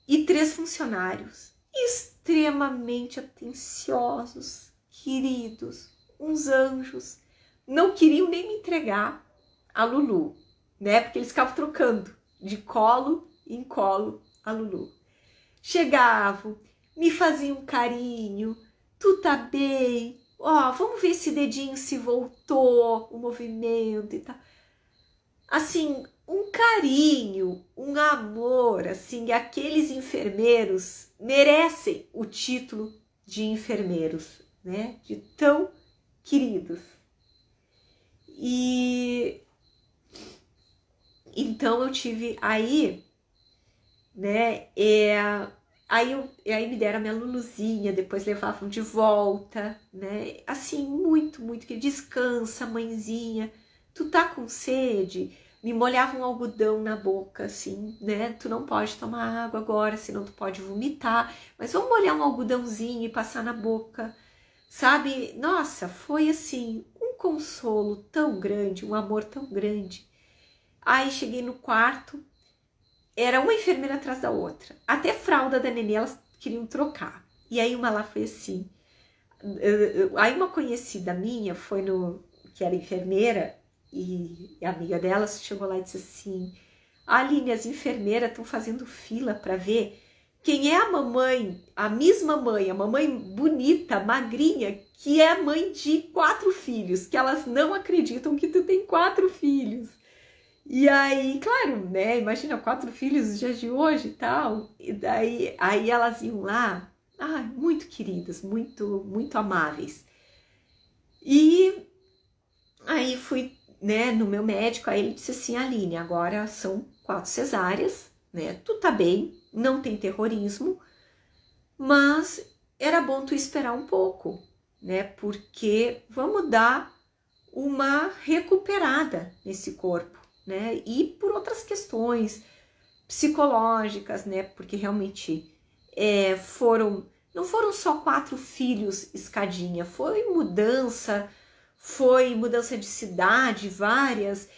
Speaker 2: e 3 funcionários, extremamente atenciosos, queridos, uns anjos. Não queriam nem me entregar a Lulu, né? Porque eles ficavam trocando de colo em colo a Lulu. Chegavam, me fazia um carinho, tu tá bem? Ó, vamos ver esse dedinho se voltou, o movimento e tal. Assim, um carinho, um amor, assim, aqueles enfermeiros merecem o título de enfermeiros, né? De tão queridos. E então eu tive aí, né? Aí me deram a minha Luluzinha, depois levavam de volta, né? Assim, muito, muito que descansa, mãezinha. Tu tá com sede? Me molhavam um algodão na boca, assim, né? Tu não pode tomar água agora, senão tu pode vomitar. Mas vamos molhar um algodãozinho e passar na boca, sabe? Nossa, foi assim, um consolo tão grande, um amor tão grande. Aí cheguei no quarto, era uma enfermeira atrás da outra. Até fralda da nenê elas queriam trocar. E aí uma lá foi assim. Aí uma conhecida minha foi no... que era enfermeira, e a amiga delas chegou lá e disse assim: Aline, as enfermeiras estão fazendo fila para ver quem é a mamãe, a mesma mãe, a mamãe bonita, magrinha, que é mãe de 4 filhos, que elas não acreditam que tu tem 4 filhos. E aí, claro, né, imagina 4 filhos nos dias de hoje e tal, e daí aí elas iam lá, muito queridas, muito, muito amáveis. E aí fui, né, no meu médico, aí ele disse assim: Aline, agora são 4 cesáreas, né, tu tá bem, não tem terrorismo, mas era bom tu esperar um pouco, né, porque vamos dar uma recuperada nesse corpo, né, e por outras questões psicológicas, né, porque realmente não foram só 4 filhos escadinha, foi mudança de cidade, várias,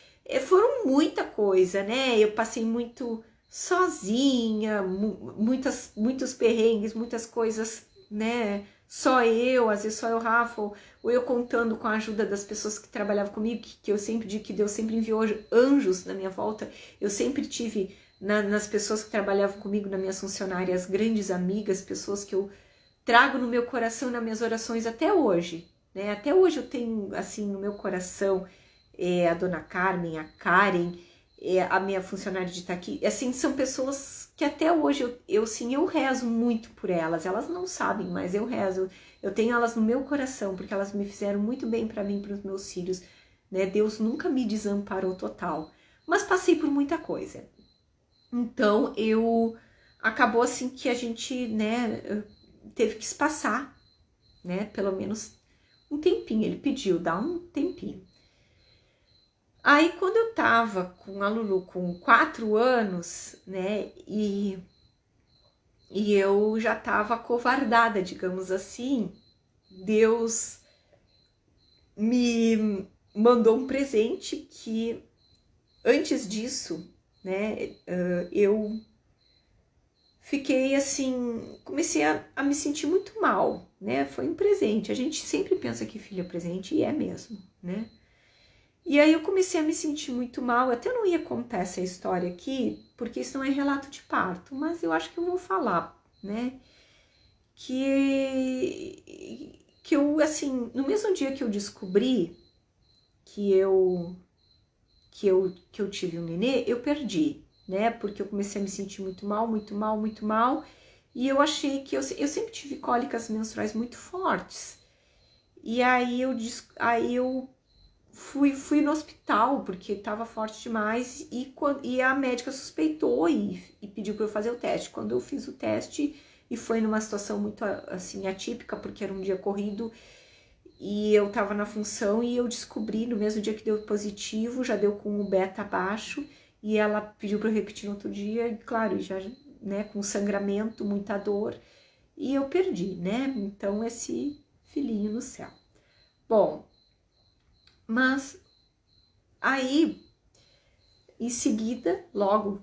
Speaker 2: foram muita coisa, né? Eu passei muito sozinha, muitos perrengues, muitas coisas, né? Só eu, às vezes só eu, Rafa, ou eu contando com a ajuda das pessoas que trabalhavam comigo, que eu sempre digo que Deus sempre enviou anjos na minha volta. Eu sempre tive nas pessoas que trabalhavam comigo, nas minhas funcionárias, grandes amigas, pessoas que eu trago no meu coração, nas minhas orações até hoje, né? Até hoje eu tenho, assim, no meu coração, a dona Carmen, a Karen, a minha funcionária de estar aqui, assim, são pessoas que até hoje eu rezo muito por elas. Elas não sabem, mas eu rezo. Eu tenho elas no meu coração, porque elas me fizeram muito bem para mim e para os meus filhos, né? Deus nunca me desamparou total, mas passei por muita coisa. Então, acabou assim que a gente, né, teve que espaçar, né, pelo menos um tempinho. Ele pediu, dá um tempinho. Aí, quando eu tava com a Lulu com 4 anos, né, e eu já tava acovardada, digamos assim, Deus me mandou um presente que, antes disso, né, eu fiquei assim, comecei a me sentir muito mal, né? Foi um presente. A gente sempre pensa que filho é presente, e é mesmo, né? E aí eu comecei a me sentir muito mal. Eu até não ia contar essa história aqui, porque isso não é relato de parto, mas eu acho que eu vou falar, né? Que eu, assim, no mesmo dia que eu descobri que eu tive um nenê, eu perdi, né? Porque eu comecei a me sentir muito mal, muito mal, muito mal. E eu achei que eu sempre tive cólicas menstruais muito fortes. E aí eu fui no hospital, porque estava forte demais. E a médica suspeitou e pediu para eu fazer o teste. Quando eu fiz o teste, e foi numa situação muito, assim, atípica, porque era um dia corrido, e eu tava na função, e eu descobri no mesmo dia que deu positivo, já deu com o beta baixo, e ela pediu para eu repetir no outro dia, e claro, já, né, com sangramento, muita dor, e eu perdi, né? Então, esse filhinho no céu. Bom, mas aí, em seguida, logo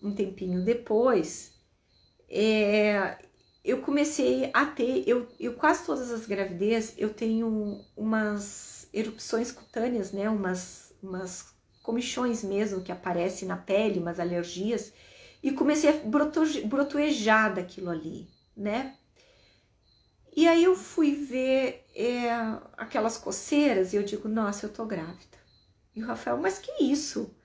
Speaker 2: um tempinho depois, eu comecei a ter, eu quase todas as gravidez, eu tenho umas erupções cutâneas, né, umas comichões mesmo que aparecem na pele, umas alergias, e comecei a brotoejar daquilo ali, né, E aí eu fui ver aquelas coceiras e eu digo, nossa, eu tô grávida. E o Rafael, mas que isso?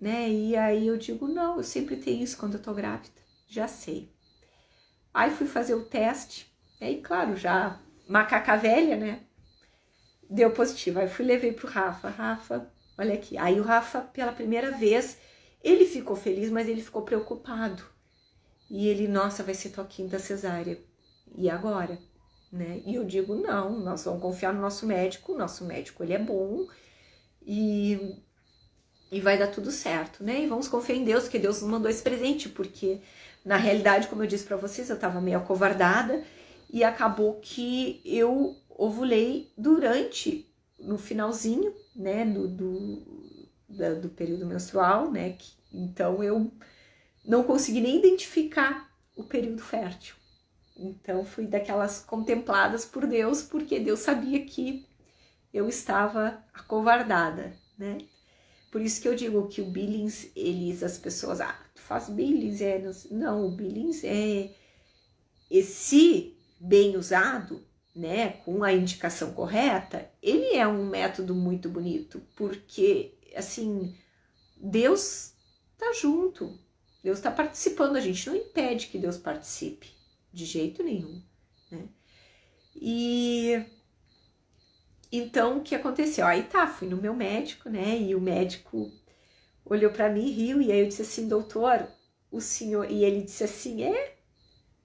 Speaker 2: Né? E aí eu digo, não, eu sempre tenho isso quando eu tô grávida, já sei. Aí fui fazer o teste, aí claro, já macaca velha, né? Deu positivo, aí levei pro Rafa, olha aqui. Aí o Rafa, pela primeira vez, ele ficou feliz, mas ele ficou preocupado. E ele, nossa, vai ser tua quinta cesárea. E agora? Né? E eu digo, não, nós vamos confiar no nosso médico ele é bom e vai dar tudo certo, né? E vamos confiar em Deus, que Deus nos mandou esse presente, porque na realidade, como eu disse pra vocês, eu tava meio acovardada e acabou que eu ovulei no finalzinho, né, do período menstrual, né? Então eu não consegui nem identificar o período fértil. Então fui daquelas contempladas por Deus, porque Deus sabia que eu estava acovardada, né? Por isso que eu digo que o Billings, as pessoas, tu faz Billings, não, o Billings se bem usado, né, com a indicação correta, ele é um método muito bonito, porque, assim, Deus tá junto, Deus tá participando, a gente não impede que Deus participe, de jeito nenhum, né? E então, o que aconteceu? Aí fui no meu médico, né? E o médico olhou para mim e riu. E aí eu disse assim, doutor, o senhor... E ele disse assim,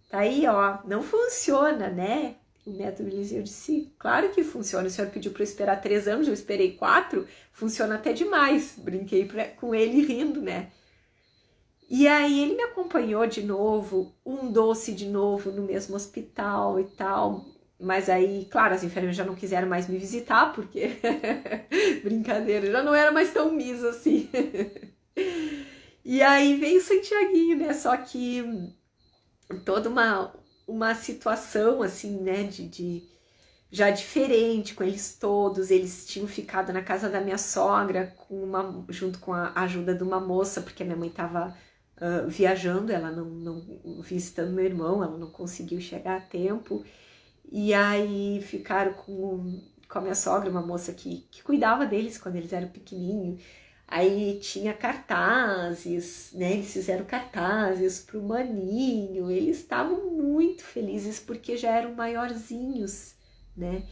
Speaker 2: tá aí, ó, não funciona, né? O método eu disse, claro que funciona. O senhor pediu para eu esperar 3 anos, eu esperei 4. Funciona até demais. Brinquei com ele rindo, né? E aí ele me acompanhou de novo, um doce de novo no mesmo hospital e tal... Mas aí, claro, as enfermeiras já não quiseram mais me visitar, porque, brincadeira, já não era mais tão misa assim. E aí veio o Santiaguinho, né, só que toda uma situação, assim, né, já diferente com eles todos. Eles tinham ficado na casa da minha sogra, junto com a ajuda de uma moça, porque a minha mãe estava viajando, ela não visitando meu irmão, ela não conseguiu chegar a tempo. E aí ficaram com a minha sogra, uma moça que cuidava deles quando eles eram pequenininhos. Aí tinha cartazes, né? Eles fizeram cartazes pro maninho. Eles estavam muito felizes porque já eram maiorzinhos, né?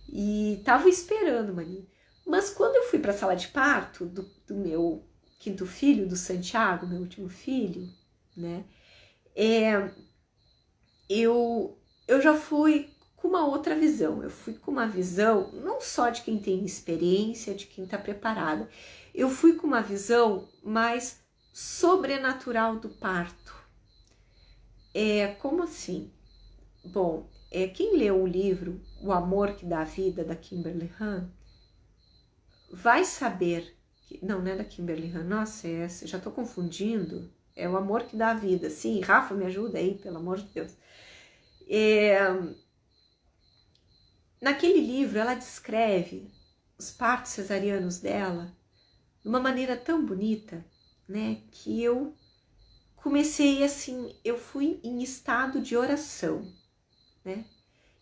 Speaker 2: E estavam esperando o maninho. Mas quando eu fui para a sala de parto do meu 5º filho, do Santiago, meu último filho, né? Eu já fui com uma outra visão. Eu fui com uma visão não só de quem tem experiência, de quem está preparado. Eu fui com uma visão mais sobrenatural do parto. Como assim? Bom, quem leu o livro O Amor que Dá Vida, da Kimberly Han, vai saber... Não é da Kimberly Han, nossa, já estou confundindo. É O Amor que Dá Vida. Sim, Rafa, me ajuda aí, pelo amor de Deus. Naquele livro, ela descreve os partos cesarianos dela de uma maneira tão bonita, né, que eu comecei assim, eu fui em estado de oração, né?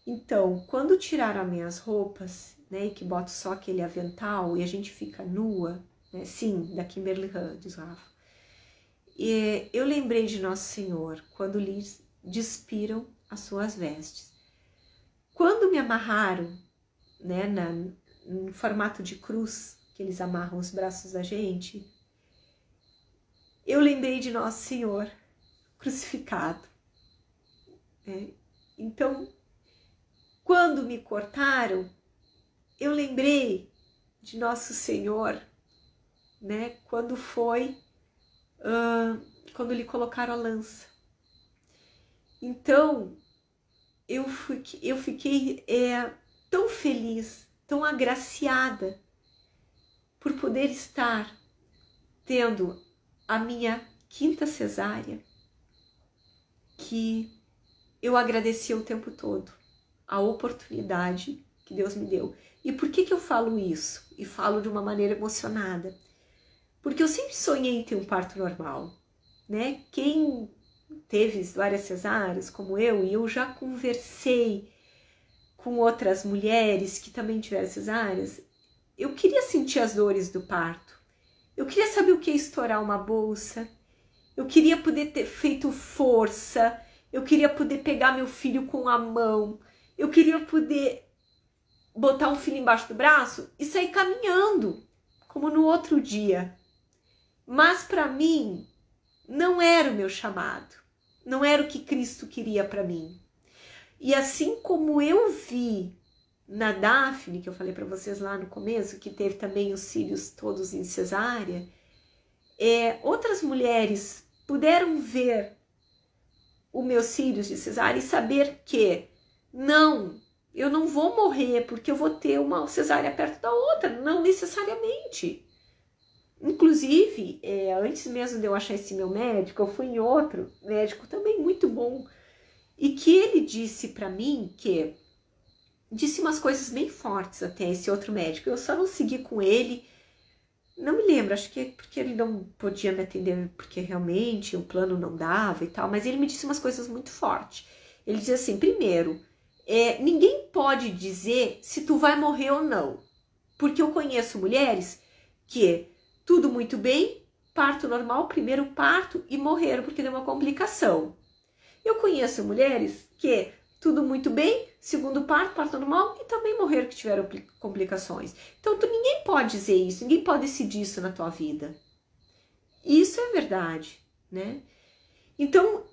Speaker 2: Então, quando tiraram as minhas roupas, né, e que boto só aquele avental e a gente fica nua, né, sim, da Kimberly Han, diz Rafa, eu lembrei de Nosso Senhor quando lhes despiram as suas vestes. Quando me amarraram, né, no formato de cruz, que eles amarram os braços da gente, eu lembrei de Nosso Senhor crucificado. Então, quando me cortaram, eu lembrei de Nosso Senhor, né, quando lhe colocaram a lança. Então, eu fiquei tão feliz, tão agraciada por poder estar tendo a minha 5ª cesárea, que eu agradeci o tempo todo, a oportunidade que Deus me deu. E por que eu falo isso? E falo de uma maneira emocionada? Porque eu sempre sonhei em ter um parto normal, né? Quem teve várias cesáreas como eu, e eu já conversei com outras mulheres que também tiveram cesáreas, eu queria sentir as dores do parto. Eu queria saber o que é estourar uma bolsa. Eu queria poder ter feito força. Eu queria poder pegar meu filho com a mão. Eu queria poder botar um filho embaixo do braço e sair caminhando, como no outro dia. Mas para mim, não era o meu chamado. Não era o que Cristo queria para mim. E assim como eu vi na Daphne, que eu falei para vocês lá no começo, que teve também os filhos todos em cesárea, outras mulheres puderam ver os meus filhos de cesárea e saber que não, eu não vou morrer porque eu vou ter uma cesárea perto da outra, não necessariamente. Inclusive, antes mesmo de eu achar esse meu médico, eu fui em outro médico também muito bom, e que ele disse para mim que disse umas coisas bem fortes até, esse outro médico. Eu só não segui com ele, não me lembro, acho que é porque ele não podia me atender, porque realmente o plano não dava e tal, mas ele me disse umas coisas muito fortes. Ele dizia assim, primeiro, ninguém pode dizer se tu vai morrer ou não, porque eu conheço mulheres que tudo muito bem, parto normal, primeiro parto e morreram porque deu uma complicação. Eu conheço mulheres que tudo muito bem, segundo parto, parto normal, e também morreram que tiveram complicações. Então, ninguém pode dizer isso, ninguém pode decidir isso na tua vida. Isso é verdade, né? Então,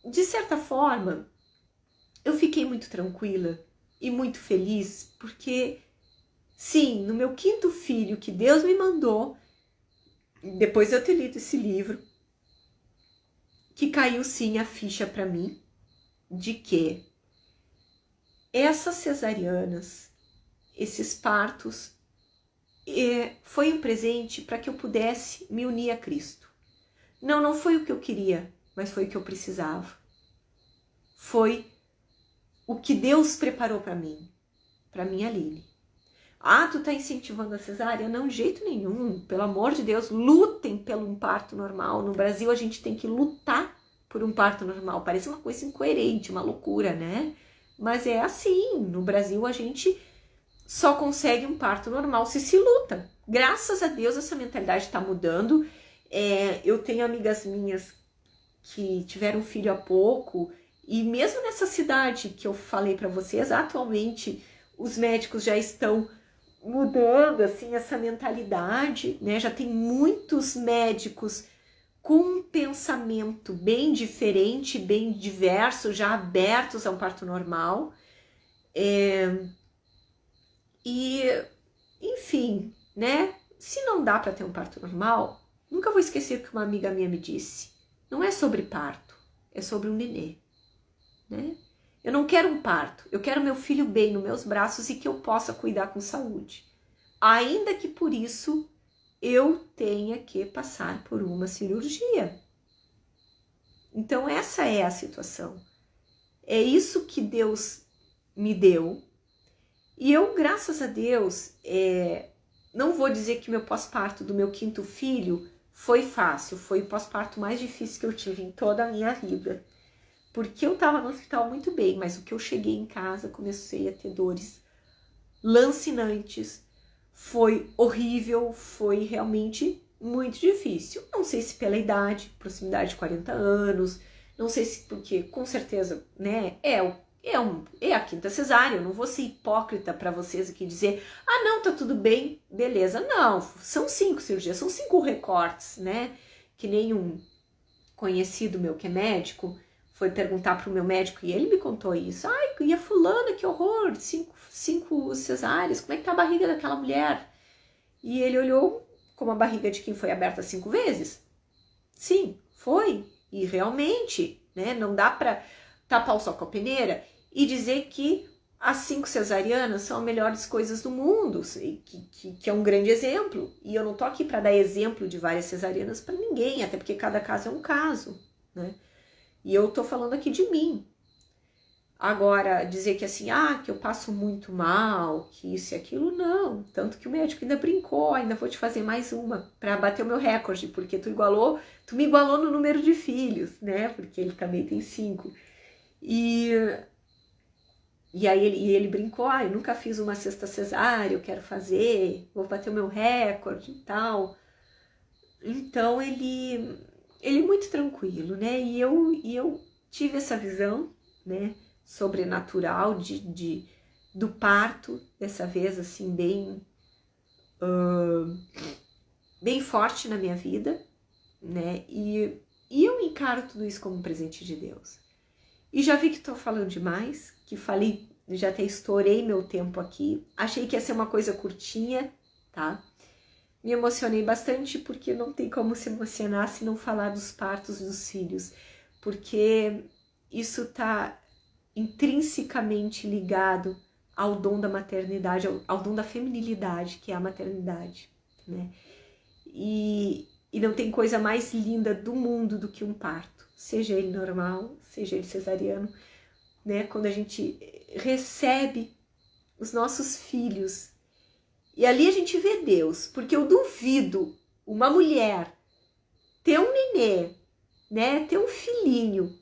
Speaker 2: de certa forma, eu fiquei muito tranquila e muito feliz, porque, sim, no meu 5º filho que Deus me mandou, depois de eu ter lido esse livro, que caiu sim a ficha para mim, de que essas cesarianas, esses partos, foi um presente para que eu pudesse me unir a Cristo. Não foi o que eu queria, mas foi o que eu precisava. Foi o que Deus preparou para mim, Aline. Ah, tu tá incentivando a cesárea? Não, de jeito nenhum. Pelo amor de Deus, lutem pelo um parto normal. No Brasil, a gente tem que lutar por um parto normal. Parece uma coisa incoerente, uma loucura, né? Mas é assim. No Brasil, a gente só consegue um parto normal se luta. Graças a Deus, essa mentalidade está mudando. Eu tenho amigas minhas que tiveram filho há pouco, e mesmo nessa cidade que eu falei para vocês, atualmente os médicos já estão mudando assim essa mentalidade, né? Já tem muitos médicos com um pensamento bem diferente, bem diverso, já abertos a um parto normal. E, enfim, né? Se não dá para ter um parto normal, nunca vou esquecer o que uma amiga minha me disse. Não é sobre parto, é sobre um nenê, né? Eu não quero um parto, eu quero meu filho bem nos meus braços e que eu possa cuidar com saúde. Ainda que por isso eu tenha que passar por uma cirurgia. Então essa é a situação. É isso que Deus me deu. E eu, graças a Deus, não vou dizer que meu pós-parto do meu 5º filho foi fácil. Foi o pós-parto mais difícil que eu tive em toda a minha vida. Porque eu estava no hospital muito bem, mas o que eu cheguei em casa, comecei a ter dores lancinantes. Foi horrível, foi realmente muito difícil. Não sei se pela idade, proximidade de 40 anos, não sei se porque, com certeza, né, é a 5ª cesárea. Eu não vou ser hipócrita para vocês aqui dizer, ah não, tá tudo bem, beleza. Não, são 5 cirurgias, são 5 recortes, né? Que nem um conhecido meu que é médico foi perguntar pro meu médico e ele me contou isso. Ai, e a fulana, que horror, 5 cesáreas, como é que tá a barriga daquela mulher? E ele olhou como a barriga de quem foi aberta 5 vezes. Sim, foi. E realmente, né, não dá para tapar o sol com a peneira e dizer que as 5 cesarianas são as melhores coisas do mundo, que é um grande exemplo. E eu não tô aqui para dar exemplo de várias cesarianas para ninguém, até porque cada caso é um caso, né? E eu tô falando aqui de mim. Agora, dizer que assim, que eu passo muito mal, que isso e aquilo, não. Tanto que o médico ainda brincou, ainda vou te fazer mais uma para bater o meu recorde, porque tu me igualou no número de filhos, né? Porque ele também tem 5. E E aí ele brincou, eu nunca fiz uma cesta cesárea, eu quero fazer, vou bater o meu recorde e tal. Então ele é muito tranquilo, né? E eu tive essa visão, né, sobrenatural do parto, dessa vez assim, bem forte na minha vida, né? E eu encaro tudo isso como um presente de Deus. E já vi que estou falando demais, que falei, já até estourei meu tempo aqui. Achei que ia ser uma coisa curtinha, tá? Me emocionei bastante porque não tem como se emocionar se não falar dos partos dos filhos, porque isso tá intrinsecamente ligado ao dom da maternidade, ao dom da feminilidade, que é a maternidade, né? E não tem coisa mais linda do mundo do que um parto, seja ele normal, seja ele cesariano, né? Quando a gente recebe os nossos filhos, e ali a gente vê Deus, porque eu duvido uma mulher ter um nenê, né? Ter um filhinho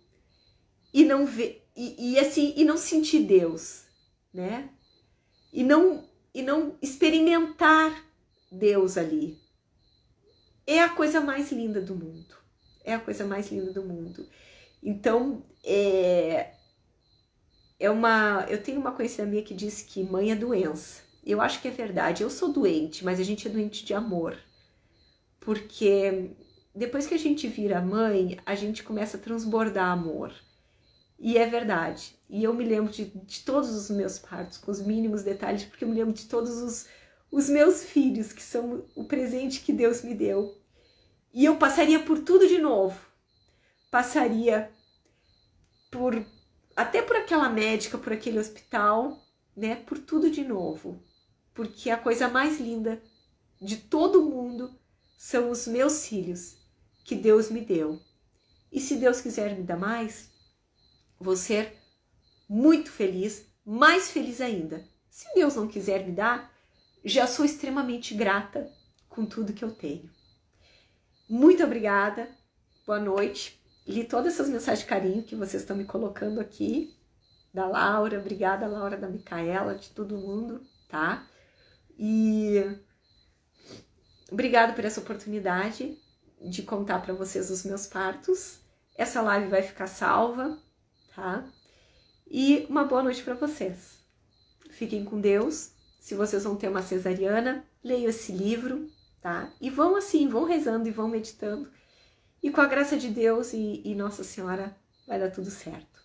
Speaker 2: e não ver, e não sentir Deus, né? E não experimentar Deus ali. É a coisa mais linda do mundo. É a coisa mais linda do mundo. Então, eu tenho uma conhecida minha que diz que mãe é doença. Eu acho que é verdade. Eu sou doente, mas a gente é doente de amor. Porque depois que a gente vira mãe, a gente começa a transbordar amor. E é verdade. E eu me lembro de todos os meus partos, com os mínimos detalhes, porque eu me lembro de todos os meus filhos, que são o presente que Deus me deu. E eu passaria por tudo de novo. Passaria até por aquela médica, por aquele hospital, né? Por tudo de novo. Porque a coisa mais linda de todo mundo são os meus filhos, que Deus me deu. E se Deus quiser me dar mais, vou ser muito feliz, mais feliz ainda. Se Deus não quiser me dar, já sou extremamente grata com tudo que eu tenho. Muito obrigada, boa noite. Li todas essas mensagens de carinho que vocês estão me colocando aqui, da Laura, obrigada Laura, da Micaela, de todo mundo, tá? E obrigada por essa oportunidade de contar para vocês os meus partos. Essa live vai ficar salva, tá? E uma boa noite para vocês. Fiquem com Deus. Se vocês vão ter uma cesariana, leiam esse livro, tá? E vão assim, vão rezando e vão meditando. E com a graça de Deus e Nossa Senhora vai dar tudo certo.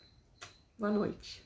Speaker 2: Boa noite.